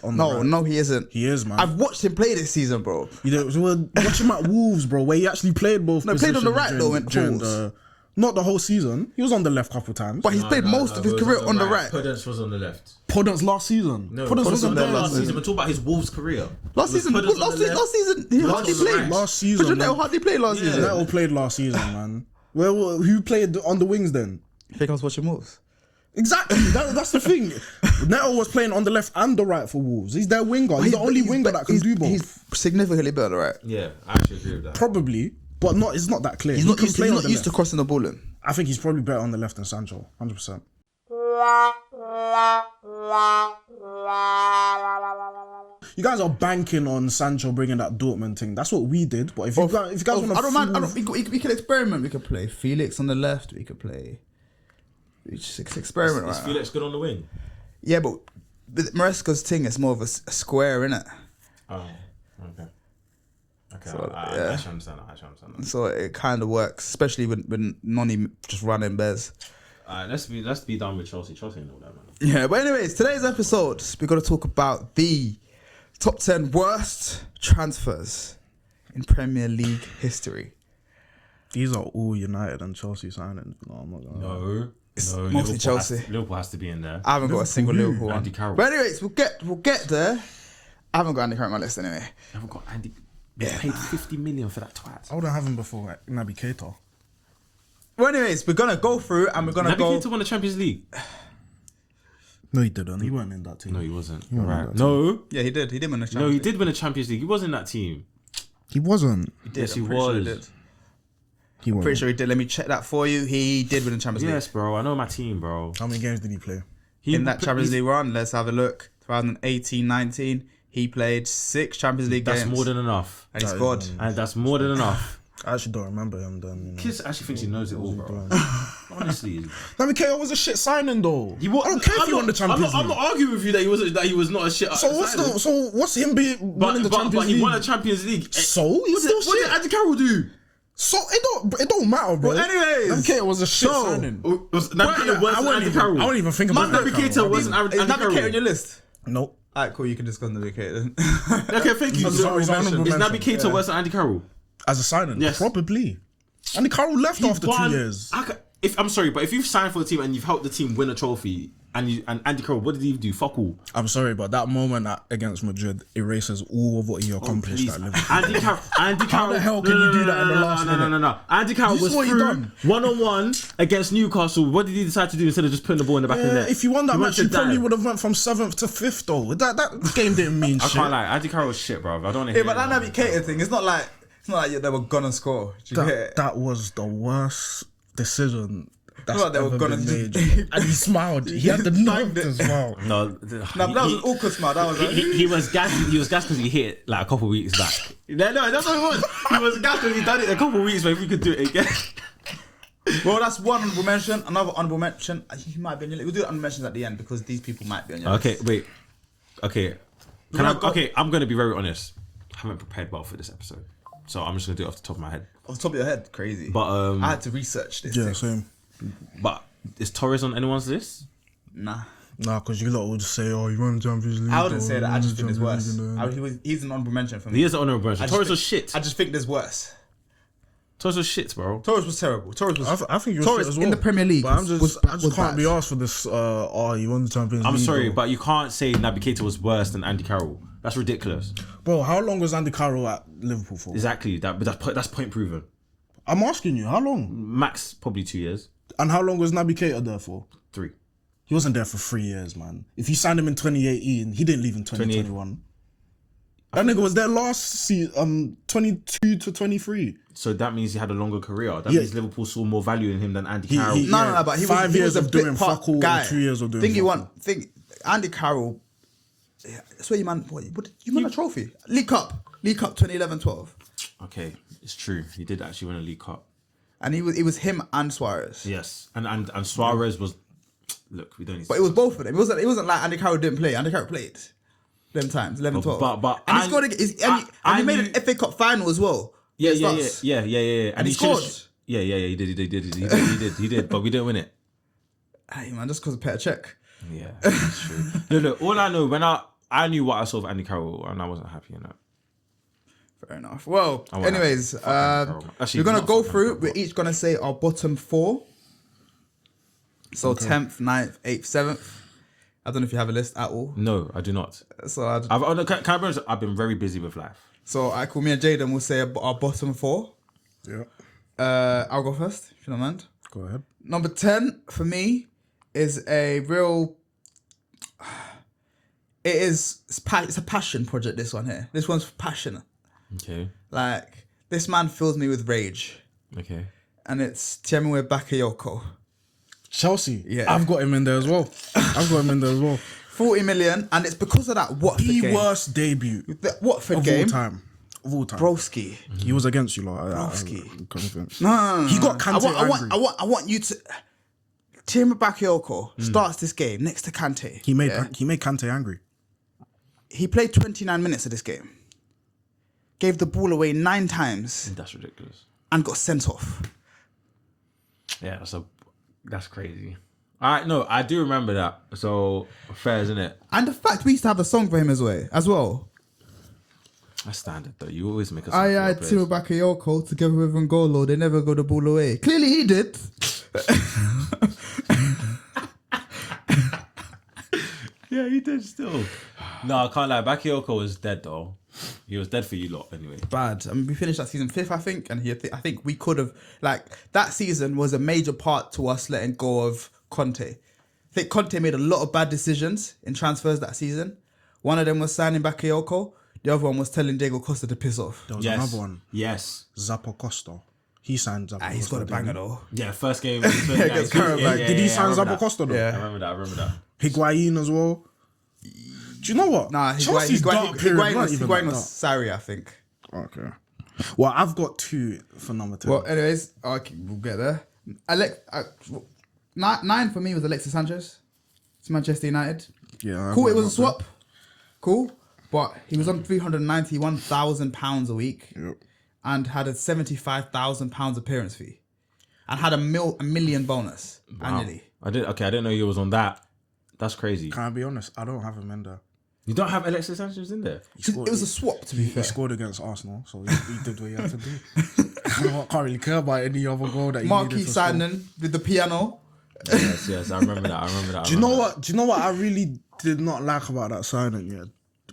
on the right. No, he isn't. He is, man. I've watched him play this season, bro. You know, well, watch him at Wolves, bro, where he actually played both. No, played on the positions right, though, at during Wolves. not the whole season. He was on the left a couple times. But he's played most of his career on the right. Podence was on the left. Podence last season. No, Podence was on there there last season. We're talking about his Wolves career. Last season, he hardly played. Last season, But Neto man. hardly played last season. Neto played last season, man. Well, who played on the wings then? I think I was watching Wolves. Exactly, that's the thing. Neto was playing on the left and the right for Wolves. He's their winger. He's the only winger that can do both. He's significantly better, right? Yeah, I actually agree with that. Probably, but not. It's not that clear. He's He not can used, play he's on not the used to left. crossing the ball in. I think he's probably better on the left than Sancho, 100%. You guys are banking on Sancho bringing that Dortmund thing. That's what we did. But if you guys want to, I don't mind. We could experiment. We could play Felix on the left. We could play. We just experiment. Is Right? Felix good on the wing? Yeah, but with Maresca's thing, it's more of a square, innit? Oh, okay. Okay, So, I yeah. actually understand that. So it kind of works, especially when Noni just running bears. Alright, let's be done with Chelsea. Chelsea and all that, man. Yeah, but anyways, today's episode, we're going to talk about the top 10 worst transfers in Premier League history. these are all United and Chelsea signings. No, I'm not gonna. No. It's No, mostly Chelsea. Liverpool has to be in there. I haven't got a single Liverpool one. Andy Carroll. But anyways, we'll get there. I haven't got Andy Carroll on my list anyway. I haven't got Andy. They paid 50 million for that twat. I wouldn't have him before like, Naby Keita. Well, anyways, we're going to go through and we're going to Naby go... Keita won the Champions League. No, he didn't. He weren't in that team. No, he wasn't. wasn't Right. that No. Yeah, he did. He did win the Champions No, he League. did win a Champions League. He was in that team. He wasn't. He did. Yes, he I'm pretty sure was. did. He wasn't. Pretty sure he did. Let me check that for you. He did win the Champions Yes, bro. I know my team, bro. How many games did he play? League. In that Champions League run, let's have a look. 2018-19, he played 6 Champions League That's games. more than enough. And he That is, scored. And that's more than enough. I actually don't remember him then. You know. Kids actually thinks he knows it all, bro. Honestly. Naby Keita was a shit signing though. He was, I don't care if he won the Champions I'm League. not arguing with you that he was not a shit. So what's him winning the Champions but League? he won a Champions League. So he's still What shit. did Andy Carroll do? So it don't matter, bro. Well, anyways. Naby Keita was a shit signing. Was Naby Keita worse than Andy Carroll? I won't even think about Naby that. Keita wasn't Andy Is Naby Keita on Carroll. your list? Nope. Alright, cool. You can discuss Naby Keita then. Okay, thank you. He's honourable Is Naby mention. Keita worse than Andy Carroll? As a signing, Yes. probably. Andy Carroll left after 2 years. I'm sorry, but if you've signed for the team and you've helped the team win a trophy, and Andy Carroll, what did he do? Fuck all. I'm sorry, but that moment against Madrid erases all of what he accomplished Please. at Liverpool. Andy Carroll. How the hell can you do that in the last minute? No. Andy Carroll This is was what he through done. 1-on-1 against Newcastle. What did he decide to do instead of just putting the ball in the back of the net? If you won that He match, wanted you to probably dive. would have went from 7th to 5th though. That game didn't mean I shit. can't lie. Andy Carroll was shit, bro. I don't want to Yeah, hear but that Naby Keita thing, it's not like they were gonna score. Do you get it? That was the worst decision that's Well, they were ever gonna been do- made. And he smiled. He had the timed knife it. as well. No, No, but that was an awkward smile. That was like, he was gassed. He was gassed because he hit it like a couple of weeks back. No, that's what it was. He was gassed because he done it a couple of weeks. But if we could do it again, well, that's one honorable mention. Another honorable mention. He might be on your list. We'll do honorable mentions at the end because these people might be on your list. okay, wait, okay. I'm gonna be very honest. I haven't prepared well for this episode, so I'm just gonna do it off the top of my head. Off the top of your head, crazy. But I had to research this. Yeah, thing. same. But is Torres on anyone's list? Nah. Nah, because you lot would just say, "Oh, you won the Champions League." I wouldn't say that. I just think think there's worse. He's an honorable mention for me. He is an honorable mention. Torres was shit. I just think there's worse. Torres was shit, bro. Torres was terrible. I think you're Torres shit as well. in the Premier League. But I just was can't bad. be asked for this. Oh, you won the Champions League. I'm sorry, bro. but you can't say Naby Keita was worse than Andy Carroll. That's ridiculous. Bro, how long was Andy Carroll at Liverpool for? Exactly. But that's point proven. I'm asking you, how long? Max probably 2 years. And how long was Naby Keita there for? 3. He wasn't there for 3 years, man. If you signed him in 2018, he didn't leave in 2021. That nigga was there last season, 22 to 23. So that means he had a longer career. That means Liverpool saw more value in him than Andy Carroll. No, but he was 5 years a of doing bit part fuck all, guy. 2 years of doing Andy Carroll. That's where you man. What you won a trophy? League Cup 2011-12. Okay, it's true. He did actually win a League Cup. And it was him and Suarez. Yes, and Suarez was. Look, we don't need. But it was both of them. It wasn't like Andy Carroll didn't play. Andy Carroll played. Them times, 11-12. But and he scored again. And he made an FA Cup final as well. Yeah. And he scored. Yeah. He did. But we didn't win it. Hey man, just because of Petr Cech. Yeah, that's true. Look. All I know when I knew what I saw of Andy Carroll, and I wasn't happy in that. Fair enough. Well, anyways, Actually, we're gonna not go fuck through. Andy Carroll. We're each gonna say our bottom 4. So 10th, 9th, 8th, 7th. I don't know if you have a list at all. No, I do not. So Can I be honest? I've been very busy with life. So I call me and Jaden. We'll say our bottom 4. Yeah. I'll go first, if you don't mind. Go ahead. Number 10 for me is a real. It's a passion project. This one here. This one's passionate. Okay. Like this man fills me with rage, Okay. and it's Tiemwe Bakayoko. Chelsea. Yeah. I've got him in there as well. 40 million, and it's because of that Watford The game. worst debut The Watford of game. all time. Broski. He was against you, lot. Broski. I'm convinced. No. He got Kante angry. I want you to. Tiemwe Bakayoko starts this game next to Kante. He made Kante angry. He played 29 minutes of this game. Gave the ball away 9 times That's ridiculous. and got sent off. Yeah, that's crazy. All right, no, I do remember that. So fair, isn't it? And the fact we used to have a song for him as well. That's standard though. You always make a song. I for your Tiemwe players. Bakayoko together with Ngolo. They never got the ball away. Clearly he did. Yeah, he did still. No, I can't lie. Bakayoko was dead though. He was dead for you lot anyway. Bad. I mean, we finished that season 5th, I think, and I think we could have that season was a major part to us letting go of Conte. I think Conte made a lot of bad decisions in transfers that season. One of them was signing Bakayoko. The other one was telling Diego Costa to piss off. There was another one. Yes. Zappa Costa. He signed Zappa Costa. He's got a banger though. Yeah, first game. Against Karabakh. Did he sign I remember Zappa Costa though? Yeah. I remember that. Higuain as well. Do you know what? Nah, Chelsea's dark period not even Higuain like was Sarri, I think. that. Okay. Well, I've got 2 for number 10. Well, anyways, okay, we'll get there. 9 for me was Alexis Sanchez. It's Manchester United. Yeah. Cool, it was a swap. Cool. But he was on £391,000 a week. Yep. And had a £75,000 appearance fee. And had a million bonus annually. I didn't know you was on that. That's crazy. Can I be honest? I don't have him in there. You don't have Alexis Sanchez in there. It was a swap, to be He fair. scored against Arsenal, so he did what he had to do. I can't really care about any other goal that he Marquis needed to score. signing with the piano. Yes, I remember that. Do you know what I really did not like about that signing? Yeah,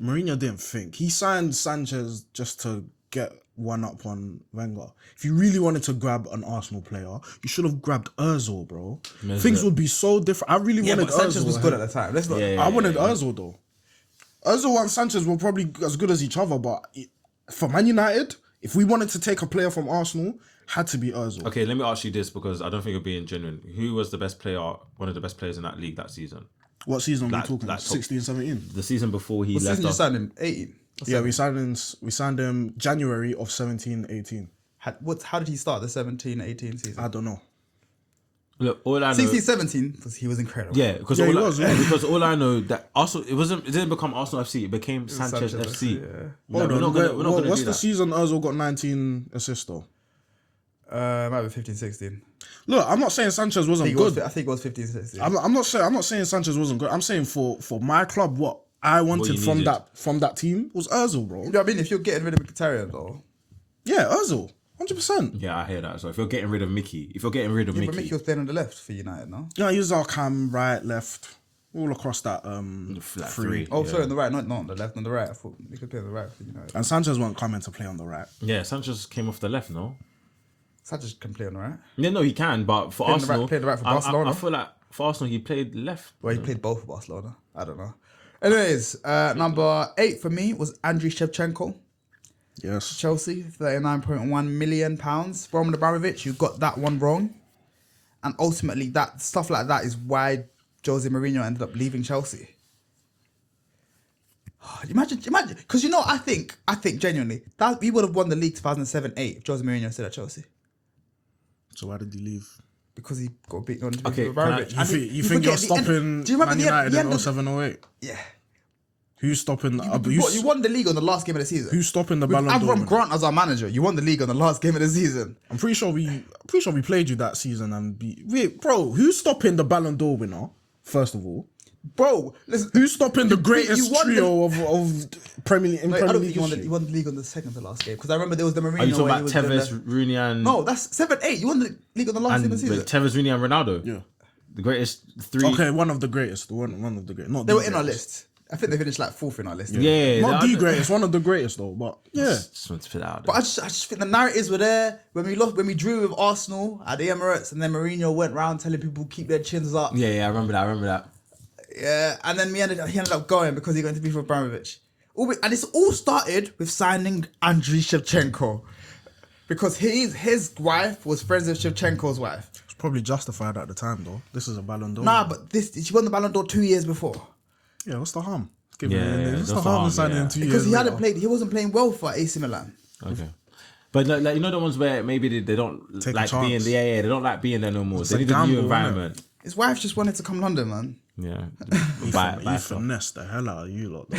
Mourinho didn't think. He signed Sanchez just to get one up on Wenger. If you really wanted to grab an Arsenal player, you should have grabbed Ozil, bro. Things would be so different. I really wanted but Sanchez Ozil. was good at the time. Let's not. I wanted Ozil though. Ozil and Sanchez were probably as good as each other, but for Man United, if we wanted to take a player from Arsenal, had to be Ozil. Okay, let me ask you this because I don't think you're being genuine. Who was the best player, one of the best players in that league that season? What season are we talking? like 16, 17? The season before he What left season you us. signed him? 18. Yeah, we signed him January of 17, 18. How did he start the 17-18 season? I don't know. Look, all I know. 16-17 because he was incredible. Yeah, because Yeah, he all, was, I, yeah. because all I know that Arsenal it didn't become Arsenal FC. It became Sanchez FC. yeah. Like, Hold on, we're not gonna what's do the that. season Ozil got 19 assists though? Might be 15, 16. Look, I'm not saying Sanchez wasn't good. I think it was 15, 16. I'm not saying Sanchez wasn't good. I'm saying for my club, what I wanted you from needed. that team was Özil, bro. You know what I mean? If you're getting rid of Mkhitaryan, though. Yeah, Özil, 100%. Yeah, I hear that. So if you're getting rid of Mickey, But Mickey was playing on the left for United, no? Yeah, he was our cam, right, left, all across that flat three. three. Oh, Yeah. sorry, on the right, not on the left, on the right. I thought he could play on the right for United. And Sanchez weren't coming to play on the right. Yeah, Sanchez came off the left, no? Sanchez can play on the right. Yeah, no, he can, but for Played on the Arsenal, right- played on the right for I Barcelona. feel like for Arsenal, he played left. Well, he played both for Barcelona. I don't know. Anyways, number 8 for me was Andriy Shevchenko. Yes. Chelsea, £39.1 million. Roman Abramovich, you got that one wrong. And ultimately, that stuff like that is why Jose Mourinho ended up leaving Chelsea. Imagine, because I think genuinely that we would have won the league 2007-8 if Jose Mourinho stayed at Chelsea So why did he leave? because he got beaten on. Okay, Abramovich. You And think you you're forget the stopping end- Do you remember Man the United end in of- 07-08? Yeah, Who's stopping? you won the league on the last game of the season. Who's stopping the With Ballon d'Or? Avram Grant as our manager, you won the league on the last game of the season. I'm pretty sure we played you that season and wait, bro, who's stopping the Ballon d'Or winner? First of all, Bro, listen, who's stopping the greatest won trio of Premier League? I don't think League you history? won the league on the second to last game because I remember there was the Mourinho. Are you talking where about he was Tevez, Rooney, and No, that's 7-8. You won the league on the last game of the season. Tevez, Rooney, and Ronaldo? Yeah. The greatest three. Okay, one of the greatest. One of the greatest. Not They the were in our greatest. list. I think they finished like 4th in our list. Yeah, Not they the are- greatest. One of the greatest though. But yeah. Just want to put that out there. But I just think the narratives were there when we drew with Arsenal at the Emirates, and then Mourinho went round telling people keep their chins up. Yeah, I remember that. Yeah, and then he ended up going because he went to be for Abramovich. And it's all started with signing Andriy Shevchenko because his wife was friends with Shevchenko's wife. It's probably justified at the time though. This is a Ballon d'Or. Nah, but she won the Ballon d'Or 2 years before Yeah, what's the harm? Yeah, What's the that's harm in the signing harm, him 2 years because he hadn't later? played. He wasn't playing well for AC Milan. Okay. But like the ones where maybe they don't Take a like being chance. they don't like being there no more. They a need a new gamble, environment. His wife just wanted to come London, man. Yeah. You Buy stuff. finesse the hell out of you lot though.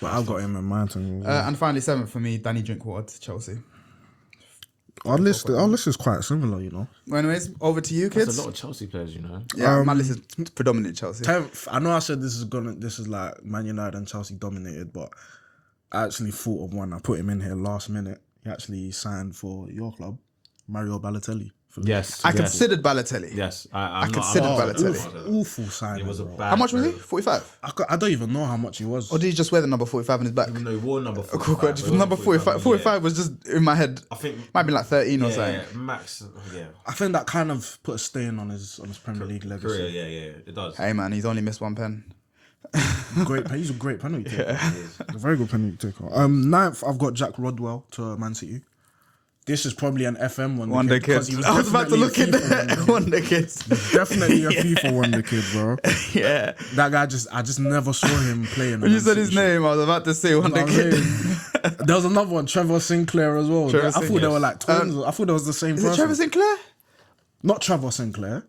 But I've got him in mind. And finally, 7th for me, Danny Drinkwater to Chelsea. Our list is quite similar, you know. Well, anyways, over to you, kids. There's a lot of Chelsea players, you know. Yeah, my list is predominantly Chelsea. 10th, I know I said this is like Man United and Chelsea dominated, but I actually thought of one. I put him in here last minute. He actually signed for your club, Mario Balotelli. Yes. I considered Balotelli. Yes. I considered Balotelli. Awful signing. It was a bro. bad. How much was he? move. 45? I don't even know how much he was. Or did he just wear the number 45 in his back? Even though he wore number Cool, 45. cool. Number 45. 45 was just in my head. I think Might be like 13 or yeah, something. max. Yeah. I think that kind of put a stain on his Premier League legacy. Career. Yeah. It does. Hey, man, he's only missed one pen. He's a great penalty taker. He's a very good penalty taker. 9th, I've got Jack Rodwell to Man City. This is probably an FM Wonder because Kids. he was I was about to definitely look a at FIFA that. Wonder Kids. Definitely a FIFA wonder kid, bro. Yeah. That guy I just never saw him playing. When you said his name, I was about to say Wonder Kid. There was another one, Trevor Sinclair as well. Trevor I thought they Sinclair. were like twins. I thought they was the same Is person. it Trevor Sinclair? Not Trevor Sinclair.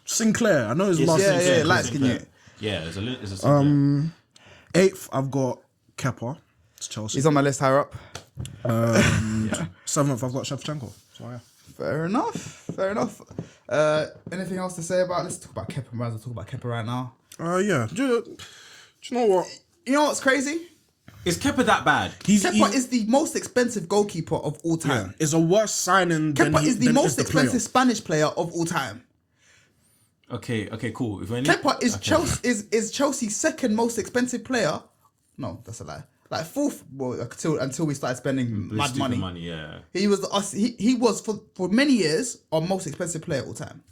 Sinclair. I know his last yeah, name. yeah, Sinclair. light skin you. Yeah, it's a Sinclair. 8th, I've got Kepa. It's Chelsea. He's on my list higher up. 7th, I've got Shevchenko. So yeah. Fair enough. Anything else to say about? Let's talk about Kepa. Might as well talk about Kepa right now. Yeah. Do you know what? You know what's crazy? Is Kepa that bad? Kepa is the most expensive goalkeeper of all time. It's a worse signing than Kepa is the than most the player. expensive Spanish player of all time. Okay, cool. If any, Kepa is okay. is Chelsea's second most expensive player. No, that's a lie. Like 4th, well, until we started spending mad Stupid money. Yeah. He was for many years our most expensive player of all time.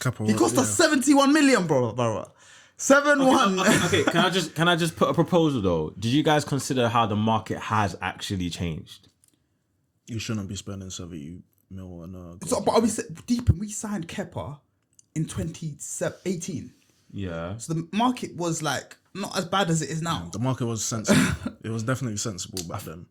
Kepa, He cost us 71 million, bro. 7-1. Okay. Can I just put a proposal though? Did you guys consider how the market has actually changed? You shouldn't be spending 70 mil on a. So, but we signed Kepa in 2018. Yeah. So the market was like not as bad as it is now. The market was sensible. It was definitely sensible back then.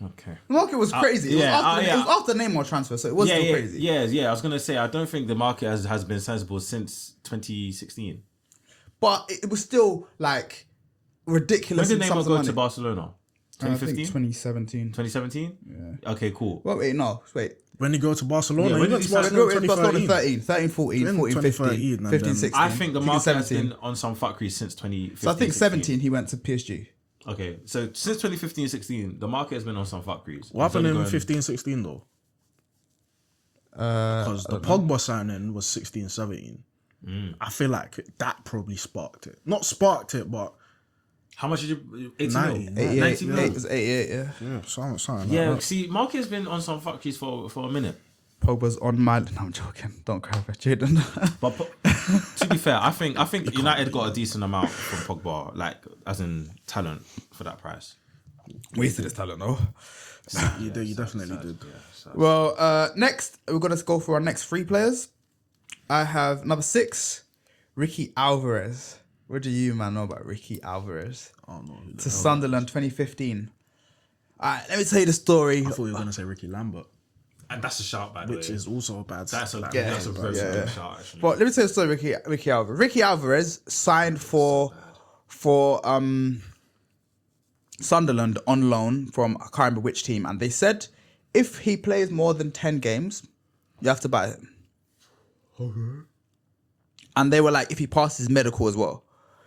Okay. The market was crazy. It was after Neymar transfer, so it was still crazy. Yeah. I was gonna say I don't think the market has been sensible since 2016. But it was still like ridiculous. When did in Neymar sums of go money. to Barcelona? I think 2015? 2017. 2017? Yeah. Okay, cool. Well, wait, no, wait. When you go to Barcelona, Yeah, you when went did to he Barcelona It in was Barcelona 2013. 13, 14, In 14, 2013 15, and 15, then- 16. I think the market has 17. been on some fuckery since 2015. So I think 16. 17 he went to PSG. Okay, so since 2015, 16, the market has been on some fuckeries. What It's happened only in going- 15, 16 though? Because the Pogba signing was 16, 17. I feel like that probably sparked it. Not sparked it, but How much did you? 80 90. mil? 90 mil. It was 88, yeah. yeah, something Yeah, like that. see, market has been on some fuckeries for a minute. Pogba's on my... No, I'm joking. Don't cry about Jaden. But to be fair, I think United got a decent amount from Pogba, like as in talent for that price. Wasted his talent, though. You definitely did. Well, next, we're going to go for our next 3 players. I have number 6, Ricky Alvarez. What do you, man, know about Ricky Alvarez? Oh no. To Sunderland, 2015. All right, let me tell you the story. I thought you were gonna say Ricky Lambert, And that's a shout, by the which way. is also a bad. That's a like, that's a very good shout, actually. But let me tell you the story, Ricky Alvarez. Ricky Alvarez signed for Sunderland on loan from I can't remember which team, and they said if he plays more than 10 games, you have to buy him. Okay. And they were like, if he passes medical as well.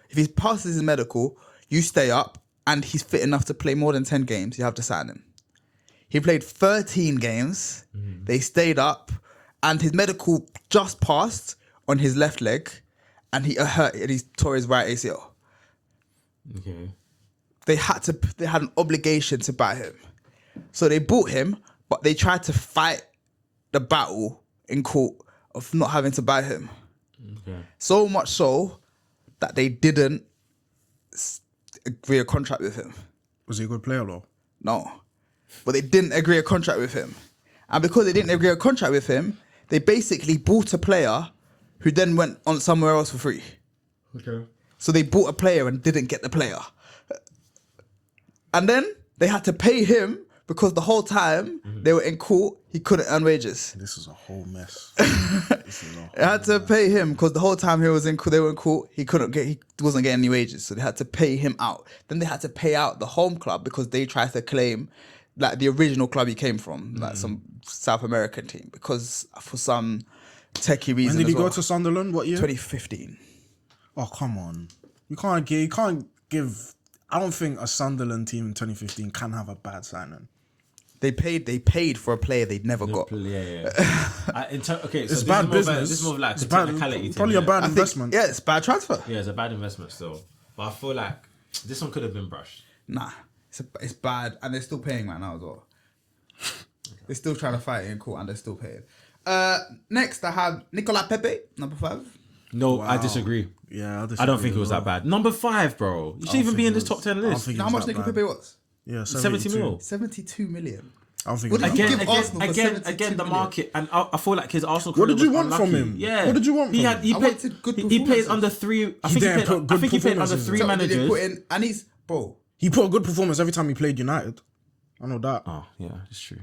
If he passes his medical, you stay up, and he's fit enough to play more than 10 games, you have to sign him. He played 13 games. They stayed up, and his medical just passed on his left leg, and he tore his right ACL. Okay. They had an obligation to buy him, so they bought him, but they tried to fight the battle in court of not having to buy him. Okay. So much so that they didn't agree a contract with him. Was he a good player though? No. But they didn't agree a contract with him. And because they didn't agree a contract with him, they basically bought a player who then went on somewhere else for free. Okay. So they bought a player and didn't get the player. And then they had to pay him because the whole time they were in court, he couldn't earn wages. This is a whole mess. They had to pay him because the whole time he was they were in court, he wasn't getting any wages. So they had to pay him out. Then they had to pay out the home club because they tried to claim like the original club he came from, like some South American team, because for some techie reason. When did he as well. go to Sunderland? What year? 2015. Oh come on, you can't give. I don't think a Sunderland team in 2015 can have a bad signing. They paid for a player they'd never got. Yeah. Okay, so It's bad business. This is more of like It's a bad, technicality. probably a thing, bad yeah. I think, investment. yeah, it's bad transfer. Yeah, it's a bad investment still. But I feel like this one could have been brushed. Nah, it's bad, and they're still paying right now as well. They're still trying to fight it in court, and they're still paying. Next, I have Nicola Pepe, number 5. No, I disagree. Yeah, I don't think it was that bad. Number 5, bro. You should even be in this top 10 list. How much Nicola Pepe was? Yeah, 70 mil. 72 million. I don't think. What it was did that you bad. give Arsenal for 72 Again, the million? market, and I feel like his Arsenal. What did career you was want from unlucky. him? Yeah, What did you want He from had. him? He I played. wanted good He played performances. under 3. I He think he didn't played. put good I think he played under performances 3 in. So did they managers. put in, and he's bro. He put a good performance every time he played United. I know that. Oh yeah, it's true.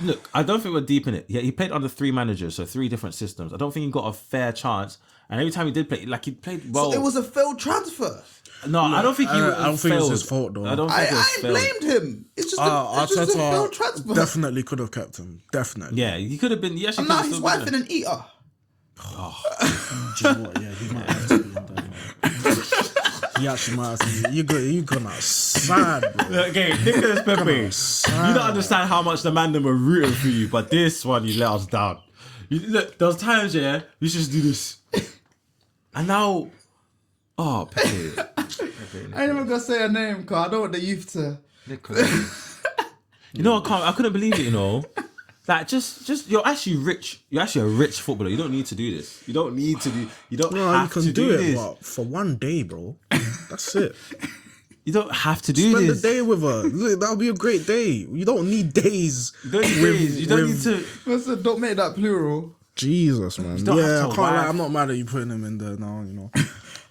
Look, I don't think we're deep in it. Yeah, he played under 3 managers, so 3 different systems. I don't think he got a fair chance. And every time he did play, like he played well. So it was a failed transfer. No, I don't think he. I don't think failed. it's his fault, though. I don't think it was I failed. blamed him. It's just a failed transfer. Arteta definitely could have kept him. Definitely. Yeah, he could have been. He actually And could now have his still wife been in an eater. Do you know what? Yeah, he might have to be in there. He actually might have to be. You gone outside, bro. there. Okay, Nicolas Pepe. You don't understand how much the man them were rooting for you, but this one you let us down. Look, there was times, yeah, you should just do this, and now, oh, Pepe. I ain't even gonna say her name because I don't want the youth to. You know, I couldn't believe it. You know, like just you're actually rich. You're actually a rich footballer. You don't need to do this. You don't need to do. You don't No, have you can to do it, this. but for one day, bro. That's it. You don't have to do Spend this. the day with her. Look, that'll be a great day. You don't need days. You don't need days. You don't need to. Listen, don't make that plural. Jesus, man. don't have Yeah, to I can't lie. wife. I'm not mad at you putting him in there now, you know.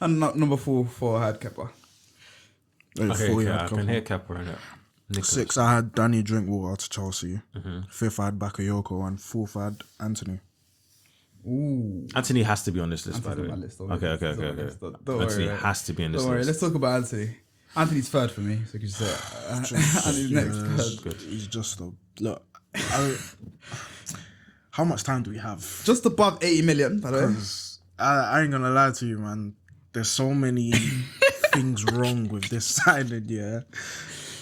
And number 4 I had Kepa. Okay, I can hear Kepa in it. Nicholas. 6, I had Danny Drinkwater to Chelsea. 5th, I had Bakayoko. And 4th, I had Anthony. Ooh. Anthony has to be on this list, by the way. Anthony's on my list already. Okay. Don't Anthony worry, has to be in this Don't worry, list. let's talk about Anthony. Anthony's third for me, so you can say it. Anthony's next third. He's just a look. How much time do we have? Just above 80 million, by the way. I ain't gonna lie to you, man. There's so many things wrong with this signing, yeah.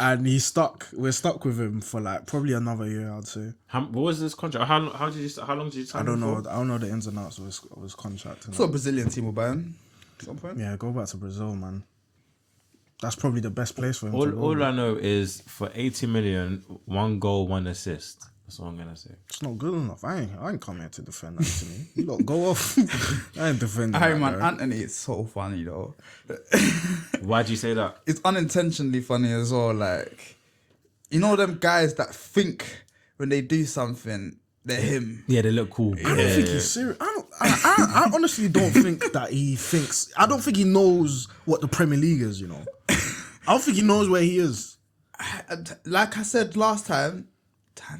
And we're stuck with him for like probably another year, I'd say. What was this contract? How long did you sign? I don't know. I don't know the ins and outs of his contract. So a Brazilian team will buy him at some point. Yeah, go back to Brazil, man. That's probably the best place for him. All I know is for 80 million, 1 goal, 1 assist. That's all I'm gonna say. It's not good enough. I ain't come here to defend Anthony. You lot go off. I ain't defending. Hey that, man, bro. Anthony is so funny though. Why'd you say that? It's unintentionally funny as well. Like, you know them guys that think when they do something, they're him. Yeah, they look cool. I don't think he's serious. I honestly don't think that he thinks. I don't think he knows what the Premier League is. You know, I don't think he knows where he is. Like I said last time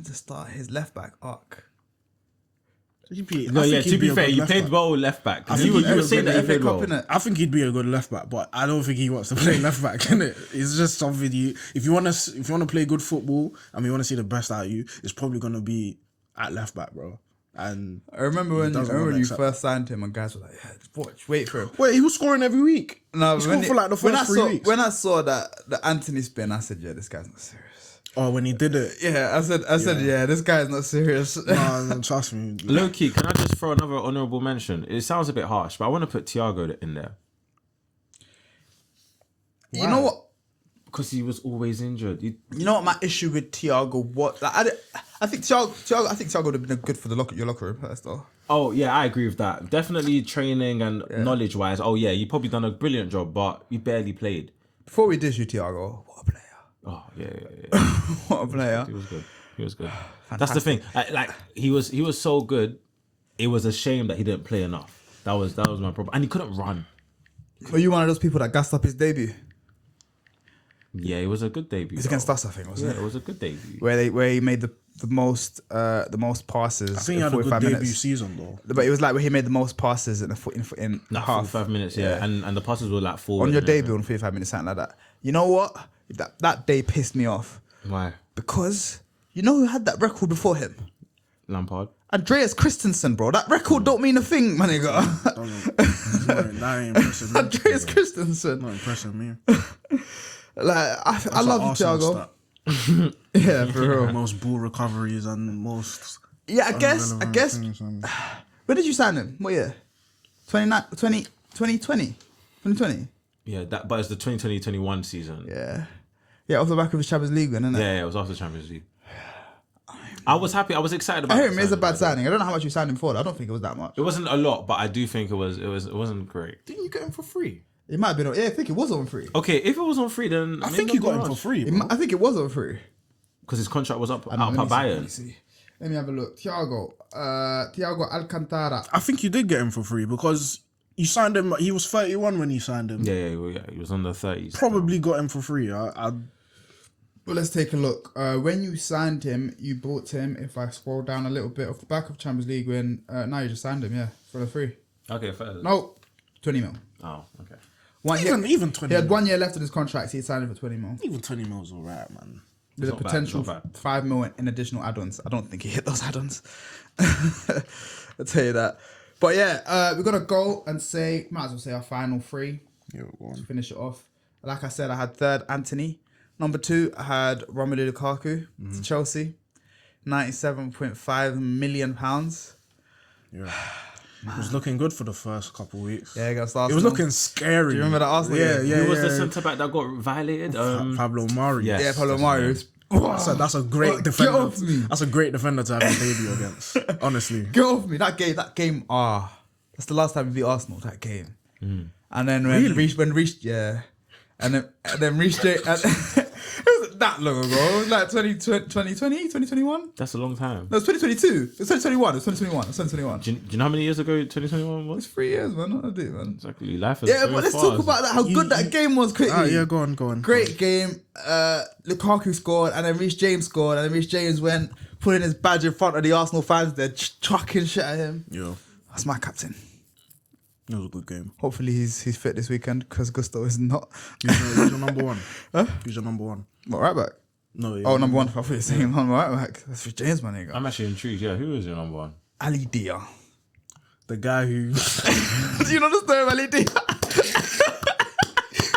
to start his left back arc. To be fair, you played well left back. You were saying that you played well. I think he'd be a good left back, but I don't think he wants to play left back. Innit? It's just something if you want to play good football and you want to see the best out of you, it's probably gonna be at left back, bro. And I remember when you first signed him, and guys were like, "Yeah, wait for him." Wait, he was scoring every week. No, he scored for like the first 3 weeks. When I saw the Anthony spin, I said, "Yeah, this guy's not serious." Oh, when he did it. Yeah, I said, yeah, this guy's not serious. No, trust me. Low key, can I just throw another honourable mention? It sounds a bit harsh, but I want to put Thiago in there. You know what? Because he was always injured. You know what my issue with Thiago was? Like, I think Thiago would have been good for your locker room first, though. Oh yeah, I agree with that. Definitely training and knowledge wise. Oh yeah, you probably done a brilliant job, but you barely played. Before we dish you, Thiago, what a player! Oh yeah. What a player! He was good. That's the thing. Like he was so good. It was a shame that he didn't play enough. That was my problem, and he couldn't run. Were you one of those people that gassed up his debut? Yeah, it was a good debut. It's against us, I think, wasn't it? It was a good debut. Where he made the most passes. I think he had a good debut season though. But it was like where he made the most passes in half. 45 minutes, yeah. And the passes were like 4 on your debut on 45 minutes, something like that. You know what? That day pissed me off. Why? Because you know who had that record before him? Lampard. Andreas Christensen, bro. That record don't mean a thing, my nigga. That ain't impressive me. Andreas Christensen. Not impressive me. Like I love you, Thiago. Yeah, for real. Most ball recoveries and most. Yeah, I guess. When did you sign him? What year? 2020? 2020? Yeah, but it's the 2020-21 season. Yeah, off the back of his Champions League, isn't it? Yeah, it was after Champions League. I was happy. I was excited about. I hear him. It's a bad signing. I don't know how much you signed him for. I don't think it was that much. It wasn't a lot, but I do think it wasn't great. Didn't you get him for free? It might have been. Yeah, I think it was on free. Okay, if it was on free, then I think you got him for free. I think it was on free because his contract was up at Bayern. Bayern. Let me have a look. Thiago Alcantara. I think you did get him for free because you signed him. He was 31 when you signed him. Yeah. He was on the 30s. Probably got him for free. Well, let's take a look. When you signed him, you bought him. If I scroll down a little bit off the back of Champions League, now you just signed him, for the free. Okay, fair. No, 20 mil. Oh, okay. Even 20. He had 1 year left in his contract. So he signed him for 20 mil. Even 20 mil is alright, man. With a potential 5 mil in additional add-ons. I don't think he hit those add-ons. I'll tell you that. But yeah, we're gonna go and might as well say our final three. Yeah, go on. To finish it off. Like I said, I had third Anthony. Number 2, I had Romelu Lukaku to Chelsea, £97.5 million. Yeah. It was looking good for the first couple of weeks. Yeah, against Arsenal. It was looking scary. Do you remember that Arsenal? Yeah. Who was the centre back that got violated? Pablo Mari. Yes, yeah, Pablo Mari. That's a great defender. Get off me. That's a great defender to have a debut against. Honestly. Get off me. That game. That's the last time we beat Arsenal. That game. And then when Reece, yeah. And then Reece J. It wasn't that long ago. It was like 2020, 2021. That's a long time. No, it's 2022. It's 2021. It's 2021. Do you know how many years ago 2021 was? It's 3 years, man. What I do, man. Exactly. Life is but let's talk about that. How good that game was quickly. Yeah, go on. Great game. Lukaku scored, and then Reece James scored, and then Reece James went putting his badge in front of the Arsenal fans. They're chucking shit at him. Yeah, that's my captain. It was a good game. Hopefully he's fit this weekend because Gusto is not. Who's your number one? Who's your number one? What, right back? No. Yeah, Oh, number one. I thought you were saying right back. That's for James, my nigga. I'm actually intrigued. Yeah, who is your number one? Ali Dia. The guy who... Do you know the story of Ali Dia?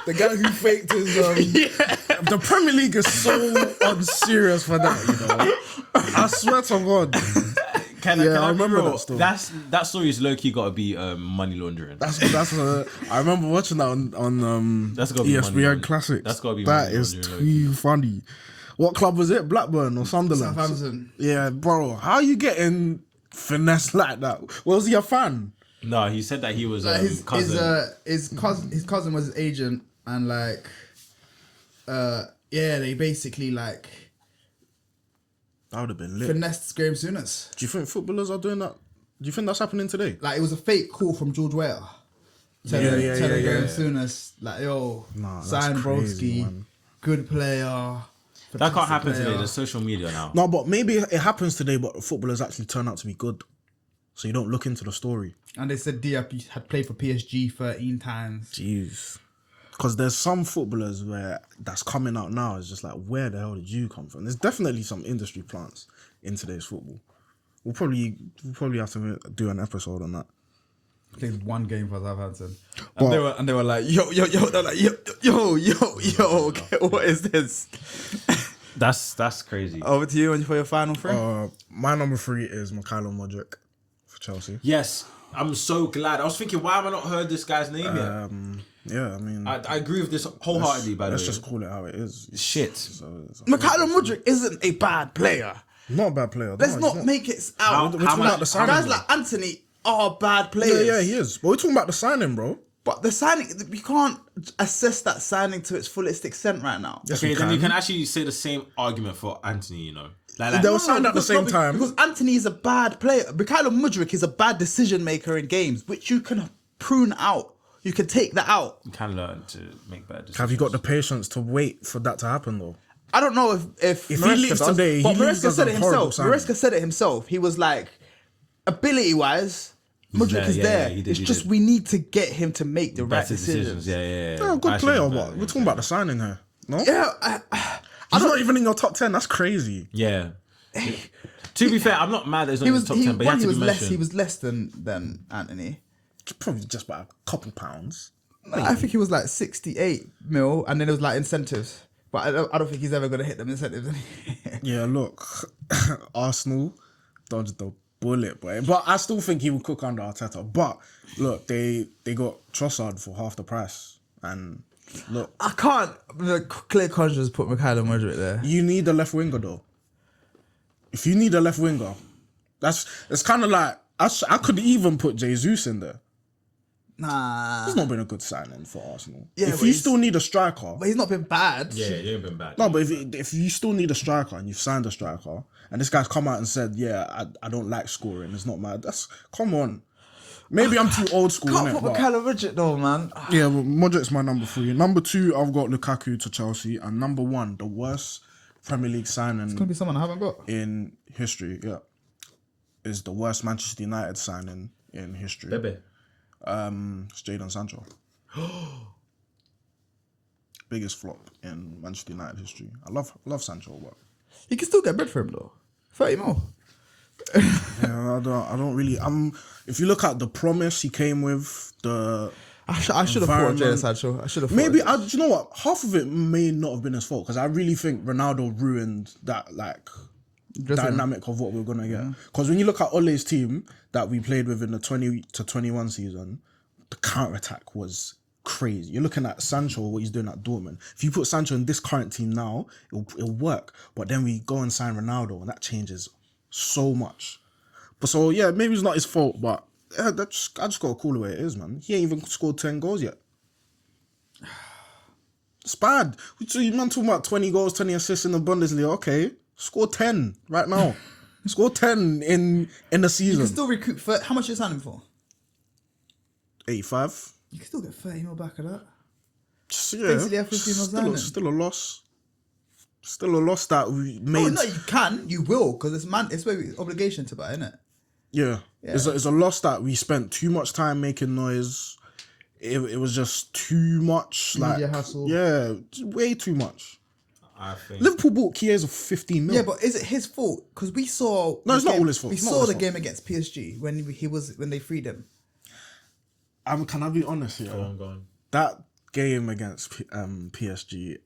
The guy who faked his... The Premier League is so unserious for that, you know. I swear to God. Can I remember remember that story. That story is low-key got to be money laundering. That's I remember watching that on That's gotta be money ESPN laundering. Classics. That's gotta be That money is laundering, too funny. What club was it? Blackburn or Sunderland? Southampton. Yeah, bro. How are you getting finesse like that? Was he a fan? No, he said that he was His cousin. his cousin was his agent, and they basically That would have been lit. finessed Graham Souness. Do you think footballers are doing that? Do you think that's happening today? Like, it was a fake call from George Weah. Telling Graham Souness, like, yo, Nah, that's sign crazy, Broski, man. good player. That can't happen player. today. There's social media now. No, but maybe it happens today, but footballers actually turn out to be good. So you don't look into the story. And they said Diop had played for PSG 13 times. Jeez. Because there's some footballers where that's coming out now. It's just like, where the hell did you come from? There's definitely some industry plants in today's football. We'll probably have to do an episode on that. Played one game for Southampton. But- And they were like, yo, they're like, yo, okay, what is this? That's crazy. Over to you for your final three. My number 3 is Mikhailo Modric for Chelsea. Yes, I'm so glad. I was thinking, why have I not heard this guy's name yet? Yeah, I mean... I agree with this wholeheartedly, by the way. Let's just call it how it is. Shit. Mikhailo Modric isn't a bad player. Not a bad player. Let's No, not he's make it out. We're talking about the signing. Guys like Anthony are bad players. Yeah, he is. But we're talking about the signing, bro. But the signing, we can't assess that signing to its fullest extent right now. Yes, Okay, we then you can actually say the same argument for Anthony, you know. Like, They were signed at the because- same no, time. Because Anthony is a bad player. Mikhailo Mudryk is a bad decision maker in games, which you can prune out. You can take that out. you can learn to make better decisions. Have you got the patience to wait for that to happen, though? I don't know if he Maresca leaves does, today, but he leaves Maresca as said a it horrible himself. signing. Maresca said it himself. He was like, ability-wise, Mudryk there, is yeah, there. yeah, he did, It's he just did. we need to get him to make the right better decisions. Yeah. Yeah, good Actually, player, better, but we're talking about the signing here. No? Yeah, He's not even in your top 10. That's crazy. Yeah. To be fair, I'm not mad that he's not he in was the top 10, but he had to be mentioned. he was less than Anthony. Probably just by a couple pounds. I think he was like 68 mil, and then it was like incentives. But I don't think he's ever going to hit them incentives. Yeah, look, Arsenal dodged the bullet, boy. But I still think he would cook under Arteta. But look, they got Trossard for half the price, and look, I can't, the clear conscience, put Mikhailo Mudryk there. you need a left winger though. If you need a left winger, it's kind of like I could even put Jesus in there. Nah. He's not been a good signing for Arsenal. Yeah, if but you he's- still need a striker, But he's not been bad. Yeah, you ain't been bad. no, but if you still need a striker and you've signed a striker, and this guy's come out and said, yeah, I don't like scoring, it's not my, come on. Maybe I'm too old school, Can't innit? put But Mikhailo Mudryk though, man. yeah, well, Modric's my number 3. Number 2, I've got Lukaku to Chelsea, and number 1, the worst Premier League signing Gonna be someone I haven't got. in history. Yeah, is the worst Manchester United signing in history. Bebe. It's Jadon Sancho. Biggest flop in Manchester United history. I love Sancho, but You can still get bread for him though. 30 mil. yeah, I don't really. If you look at the promise he came with, I should have thought of Environment. Jadon Sancho. I should have. maybe do you know what? Half of it may not have been his fault, because I really think Ronaldo ruined that dynamic of what we're gonna get. Because when you look at Ole's team that we played with in the 20 to 21 season, the counter attack was crazy. You're looking at Sancho, what he's doing at Dortmund. If you put Sancho in this current team now, it'll work. But then we go and sign Ronaldo, and that changes so much. But so yeah, maybe it's not his fault, but yeah, I just gotta call it where it is, man. He ain't even scored 10 goals yet. It's bad. So you man talking about 20 goals, 20 assists in the Bundesliga. Okay, score 10 right now. Score 10 in the You season. can still recoup. How much you sign him for? 85. You can still get 30 mil back of that. Just, yeah, Basically, a 15 mil signing. still a loss. Still a loss that we Oh made. no, you can, you will, because it's maybe obligation to buy, isn't it? Yeah. It's a loss that we spent too much time making noise. It was just too much. Media hassle. Yeah, way too much. I think Liverpool bought Chiesa for 15 mil. Yeah, but is it his fault? Because we saw. No, it's not all his fault. We It's not saw all the his game against PSG when they freed him. Can I be honest here? Go on. That game against PSG,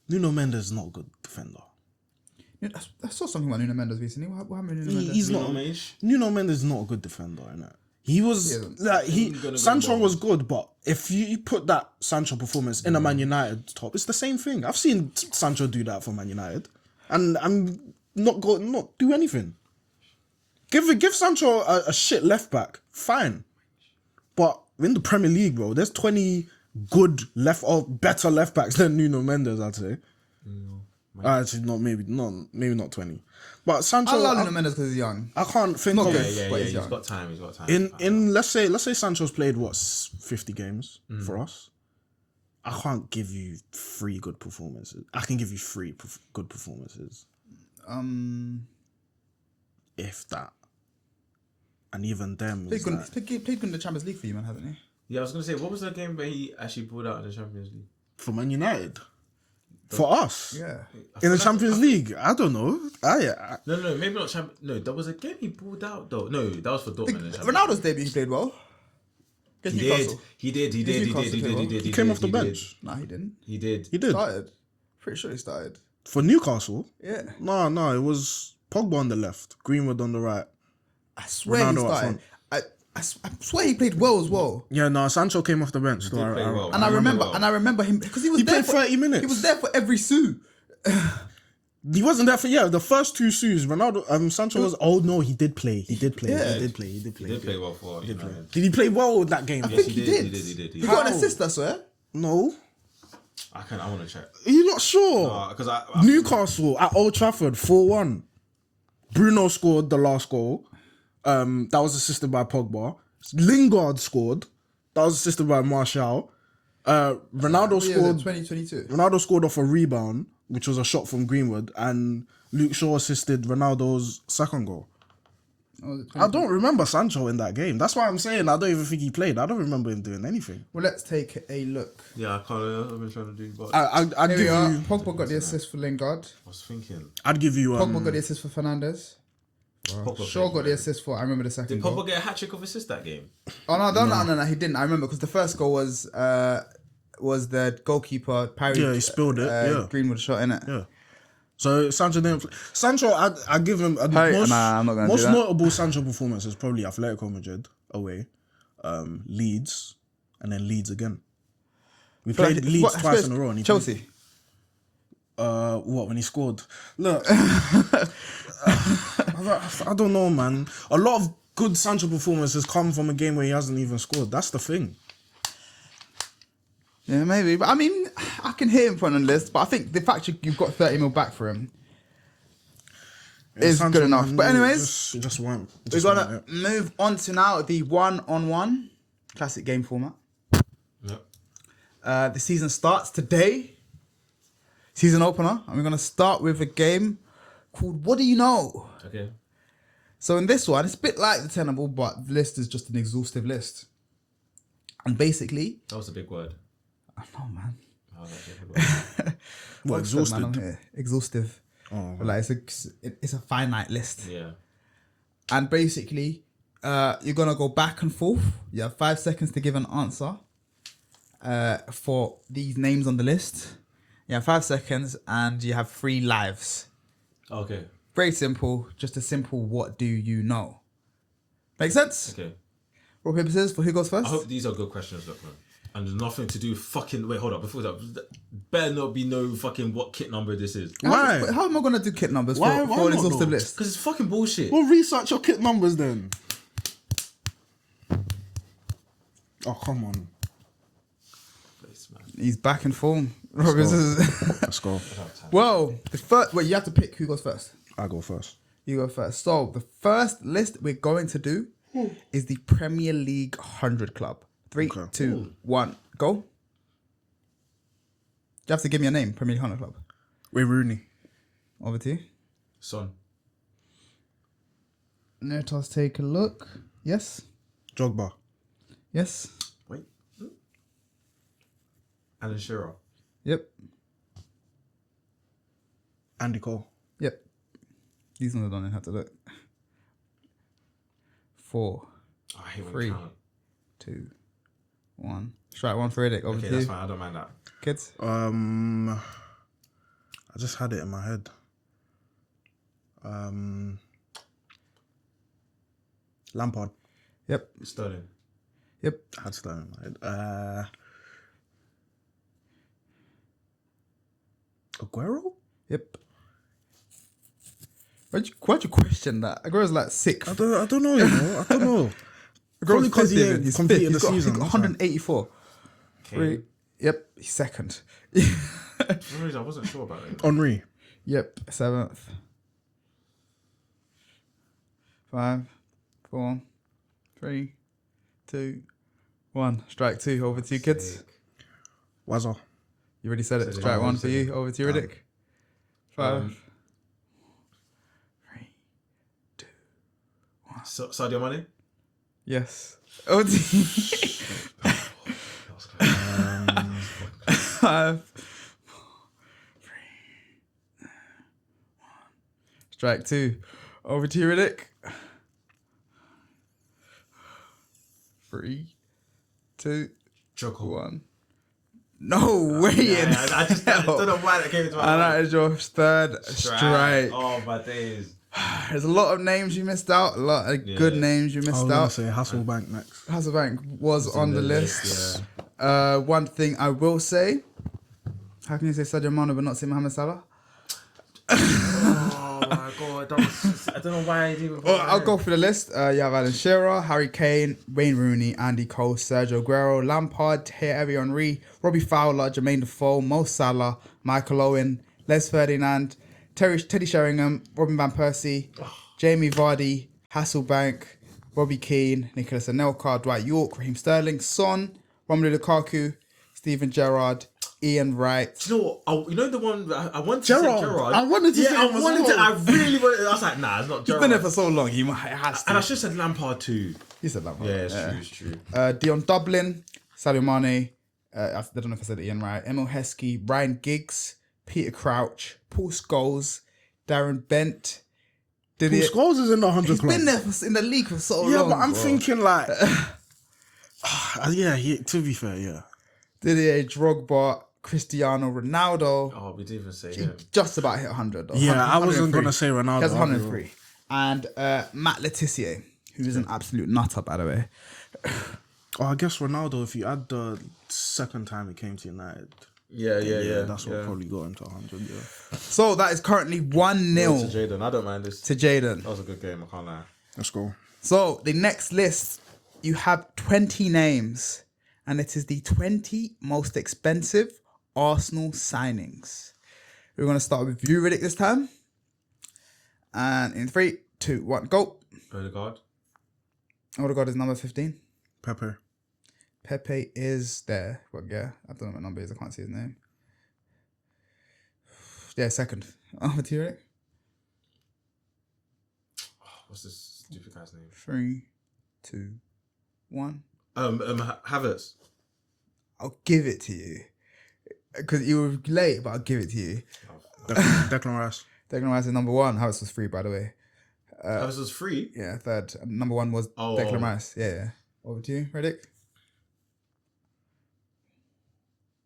Nuno Mendes is not a good defender. I saw something about Nuno Mendes recently. What happened with Nuno Mendes? He's not. Nuno Mendes is not a good defender, innit? He was Sancho was good, but if you put that Sancho performance in a Man United top, it's the same thing. I've seen Sancho do that for Man United, and I'm not do anything. Give Sancho a shit left back, fine, but in the Premier League, bro, there's 20 good better left backs than Nuno Mendes, I'd say. Actually, maybe not 20. But Sancho, I love Nuno Mendes because he's young. I can't think of it. Yeah. He's got time. He's got time. In let's say Sancho's played 50 games for us. I can't give you 3 good performances. I can give you 3 good performances. If that, and even them. He's played good in the Champions League for you, man, hasn't he? Yeah, I was gonna say, what was the game where he actually pulled out in the Champions League? For Man United. For us, Yeah. In the Champions League, I don't know. No, maybe not No, there was a game he pulled out though. No, that was for Dortmund. Ronaldo's debut, he played well. Against Newcastle. He did. He came off the bench. No, he didn't. He did. Started. Pretty sure he started. For Newcastle. Yeah. No, it was Pogba on the left, Greenwood on the right. I swear Ronaldo he up started. front. I swear he played well as well. Yeah, no, Sancho came off the bench. He did play well. And I remember him because he was there played 30 minutes. He was there for every sou. He wasn't there for the first 2 sous. Ronaldo, Sancho was. Oh no, he did play. He did play well for United. Did he play well that game? I think he did. He did. He got an assist, I swear. No. I want to check. Are you not sure? Because Newcastle at Old Trafford 4-1. Bruno scored the last goal. That was assisted by Pogba. Lingard scored. That was assisted by Martial. Ronaldo scored. 2022. Ronaldo scored off a rebound, which was a shot from Greenwood, and Luke Shaw assisted Ronaldo's second goal. I don't remember Sancho in that game. That's why I'm saying I don't even think he played. I don't remember him doing anything. Well, let's take a look. Yeah, I can't. I've been trying to do. But I'd give you. Pogba got the assist for Lingard. I was thinking. I'd give you. Pogba got the assist for Fernandes. Shaw got the assist for. I remember the second Did goal. Pogba get a hat trick of assists that game? Oh no, he didn't. I remember because the first goal was the goalkeeper parried. Yeah, he spilled it. Yeah, Greenwood shot in it. Yeah. So Sancho didn't play. Sancho, I give him I'm not gonna most do that. notable Sancho performance is probably Atletico Madrid away, Leeds, and then Leeds again. We played Leeds twice in a row. And Chelsea. When he scored? Look, I don't know, man. A lot of good Sancho performances come from a game where he hasn't even scored. That's the thing. Yeah, maybe. But I mean, I can hear him put on the list, but I think the fact you've got 30 mil back for him is Sancho, good enough. man, But anyways, just weren't. we're going to move on to now the one-on-one classic game format. Yep. The season starts today. Season opener. And we're going to start with a game called What Do You Know? Okay. So in this one, it's a bit like the Tenable, but the list is just an exhaustive list. And basically... That was a big word. I know, man. That was a big word. What, exhausted? Man, I'm here. Exhaustive. Oh, But like it's a finite list. Yeah. And basically, you're going to go back and forth. You have 5 seconds to give an answer for these names on the list. You have 5 seconds and you have 3 lives. Okay. Very simple. Just a simple what do you know? Make sense? Okay. Rock, paper, scissors for who goes first? I hope these are good questions, look, man. And there's nothing to do fucking... Wait, hold up. Before that, better not be no fucking what kit number this is. Why? How am I going to do kit numbers Why for not, an exhaustive though? list? Because it's fucking bullshit. Well, research your kit numbers then. Oh, come on. Place, man. He's back in form. Let's go. Well, the first... Wait, you have to pick who goes first. I go first. You go first. So, the first list we're going to do is the Premier League 100 Club. 3, 2, 1, go. You have to give me a name, Premier League 100 Club. Wayne Rooney. Over to you. Son. Let us take a look. Yes. Drogba. Yes. Wait. Alan Shearer. Yep. Andy Cole. Yep. These ones I don't have to look. 4, Oh, I hate when 3, you count. 2, 1. Strike one for Riddick. Over Okay, to that's you. fine. I don't mind that. Kids. I just had it in my head. Lampard. Yep. Sterling. Yep. I had Sterling in my head. Aguero? Yep. Why'd you question that? Aguero's like 6th. I don't know, you know. I don't know. Probably because he ain't He's completed the He's got season. 184. Okay. Yep. He's 2nd. For some reason, I wasn't sure about it. Henri. Yep. 7th. 5, 4, 3, 2, 1. Strike 2. Over to you, kids. Sick. Wazza. You already said it. Said it. Strike 1 for Said it. you. Over to you, Riddick. 5. Sadio Mane? Yes. Over to you. 5, 4, 3, 1. Strike 2. Over to you, Riddick. 3, 2, Joko. 1. No way. Yeah, I just don't know why that came into my And mind. that is your third strike. Oh, my days. There's a lot of names you missed out. A lot of good names you I missed was going out. to say Hasselbank next. Hasselbank was on the list. Yeah. One thing I will say. How can you say Sadio Mane but not say Mohamed Salah? Oh, my God. I don't know why I didn't even... Well, I'll go through the list. You have Alan Shearer, Harry Kane, Wayne Rooney, Andy Cole, Sergio Aguero, Lampard, Thierry Henry, Robbie Fowler, Jermaine Defoe, Mo Salah, Michael Owen, Les Ferdinand, Teddy Sheringham, Robin Van Persie, Jamie Vardy, Hasselbank, Robbie Keane, Nicholas Anelka, Dwight York, Raheem Sterling, Son, Romelu Lukaku, Steven Gerrard, Ian Wright. Do you know what? You know the one I wanted Gerrard. to say Gerrard. I wanted to say him as well. I really wanted. I was like, nah, it's not He's Gerrard. been there for so long, he has to. And I should have said Lampard too. He said Lampard. Yeah, it's true. Dion Dublin, Sadio Mane, I don't know if I said Ian Wright, Emil Heskey, Ryan Giggs, Peter Crouch, Paul Scholes, Darren Bent. Paul Scholes is in the 100 He's club. been there in the league for so long. Yeah, but I'm bro. thinking like... to be fair, yeah. Didier Drogba, Cristiano Ronaldo. Oh, we didn't even say He him. just about hit 100 though. Yeah, I wasn't 103. going to say Ronaldo. He has 103. And Matt Letitia, who is an absolute nutter, by the way. Oh, I guess Ronaldo, if you add the second time he came to United... Yeah. That's what probably got him to 100, yeah. So that is currently 1-0 To Jaden, I don't mind this. to Jaden. That was a good game, I can't lie. Let's go. So the next list, you have 20 names, and it is the 20 most expensive Arsenal signings. We're going to start with you, Riddick, this time. And in 3, 2, 1, go. Odegaard. Odegaard is number 15. Pepe. Pepe is there. Well, yeah, I don't know what number it is. I can't see his name. Yeah, second. Over to you, Riddick. What's this stupid guy's name? 3, 2, 1. Havertz. I'll give it to you. Because you were late, but I'll give it to you. Declan Rice. Declan Rice is number 1. Havertz was 3, by the way. Havertz was free. Yeah, third. Number 1 was Declan Rice. Yeah. Over to you, Riddick.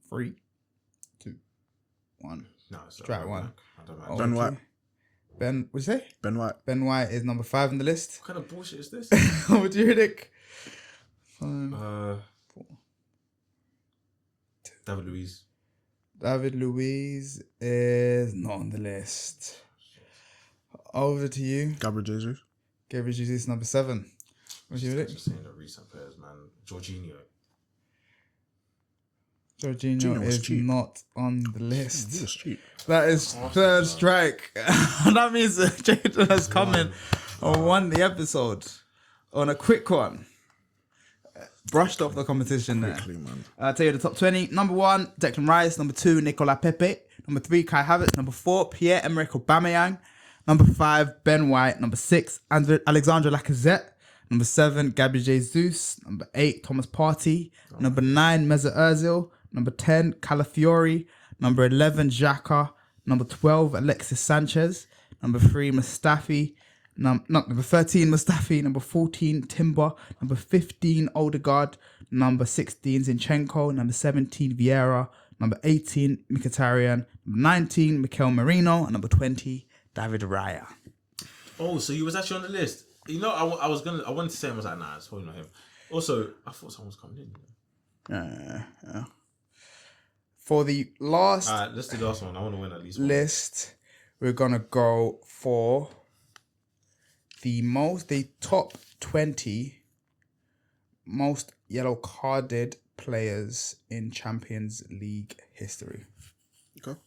3, 2, 1. No, it's Try not. one. I don't mind. Over Ben to White. you. Ben, what'd you say? Ben White. Ben White is number 5 on the list. What kind of bullshit is this? Over to you, Riddick. 4. David Luiz. David Luiz is not on the list. Over to you. Gabriel Jesus. Gabriel Jesus, number 7. What's your Riddick? Just saying the recent players, man. Jorginho. Jorginho was is cheap. not on the list. He was cheap. That is third strike. That means that Jaden has come in and won the episode on a quick one. Brushed off the competition there. Quickly, man. I'll tell you the top 20. Number 1, Declan Rice. Number 2, Nicolas Pepe. Number 3, Kai Havertz. Number 4, Pierre-Emerick Aubameyang. Number 5, Ben White. Number 6, Alexandre Lacazette. Number 7, Gabby Jesus. Number 8, Thomas Partey. Number 9, Mesut Ozil. Number 10, Calafiori. Number 11, Xhaka. Number 12, Alexis Sanchez. Number 3, Mustafi. Number 13, Mustafi. Number 14, Timber. Number 15, Odegaard. Number 16, Zinchenko. Number 17, Vieira. Number 18, Mkhitaryan. Number 19, Mikel Merino. And number 20, David Raya. Oh, so you was actually on the list. You know, I wanted to say him. I was like, nah, it's probably not him. Also, I thought someone was coming in. Yeah. For the last Alright, let's do the last one. I want to win at least one. list, we're gonna go for the top 20 most yellow carded players in Champions League history. Okay.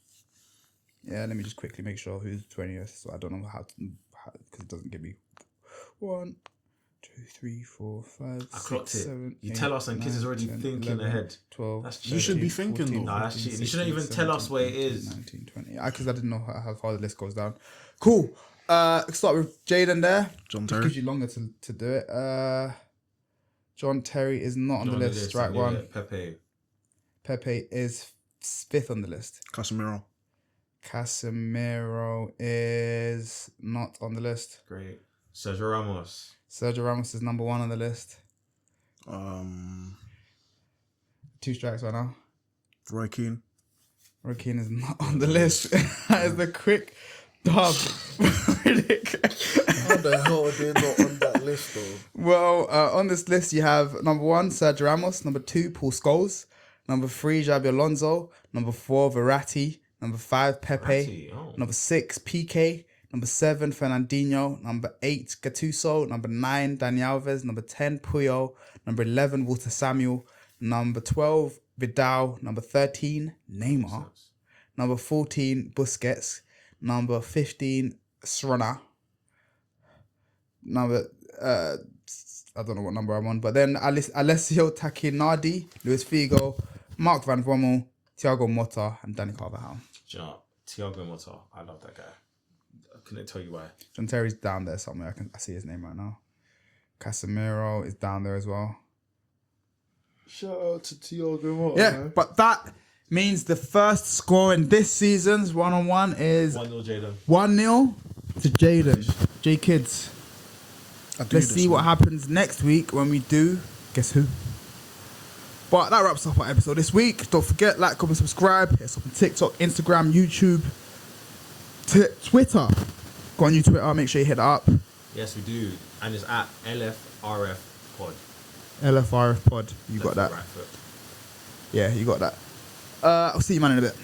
Yeah, let me just quickly make sure who's 20th. So I don't know how because it doesn't give me 1, 2, 3, 4, 5, I clocked 6, it. 7, You 8, tell us and 9, kids is already 10, thinking 11, ahead. 12. That's You should be 13, thinking 14, though. Nah, that's 15, cheating. You shouldn't even tell us where it is. 19, 20. Because I didn't know how far the list goes down. Cool. Start with Jaden there. John It Terry. gives you longer to do it. John Terry is not on the list. Right yeah, one. Pepe. Pepe is 5th on the list. Casemiro. Casemiro is not on the list. Great. Sergio Ramos. Sergio Ramos is number 1 on the list. 2 strikes right now. Roy Keane. Roy Keane is not on the list. That is the quick dub. How the hell are they not on that list though? Well, on this list you have number 1, Sergio Ramos. Number 2, Paul Scholes. Number 3, Xabi Alonso. Number 4, Verratti. Number 5, Pepe. Verratti, oh. Number 6, PK. Number 7, Fernandinho. Number 8, Gattuso. Number 9, Dani Alves. Number 10, Puyol. Number 11, Walter Samuel. Number 12, Vidal. Number 13, Neymar. Number 14, Busquets. Number 15, Srona. Number, I don't know what number I'm on. But then Alessio Tacchinardi, Luis Figo, Mark Van Bommel, Thiago Motta, and Dani Carvajal. Thiago Motta. I love that guy. I couldn't tell you why. John Terry's down there somewhere. I see his name right now. Casemiro is down there as well. Shout out to Thiago Motta. Yeah, man. but that means the first score in this season's 1-on-1 is 1-0 Jaden. 1-0 to Jaden. J Kids. Let's see what happens next week when we do Guess Who. But that wraps up our episode this week. Don't forget, like, comment, subscribe. Hit us up on TikTok, Instagram, YouTube, Twitter. Go on YouTube, Twitter. Make sure you hit it up. Yes, we do. And it's at lfrfpod. lfrfpod. You got that. Right foot. Yeah, you got that. I'll see you, man, in a bit.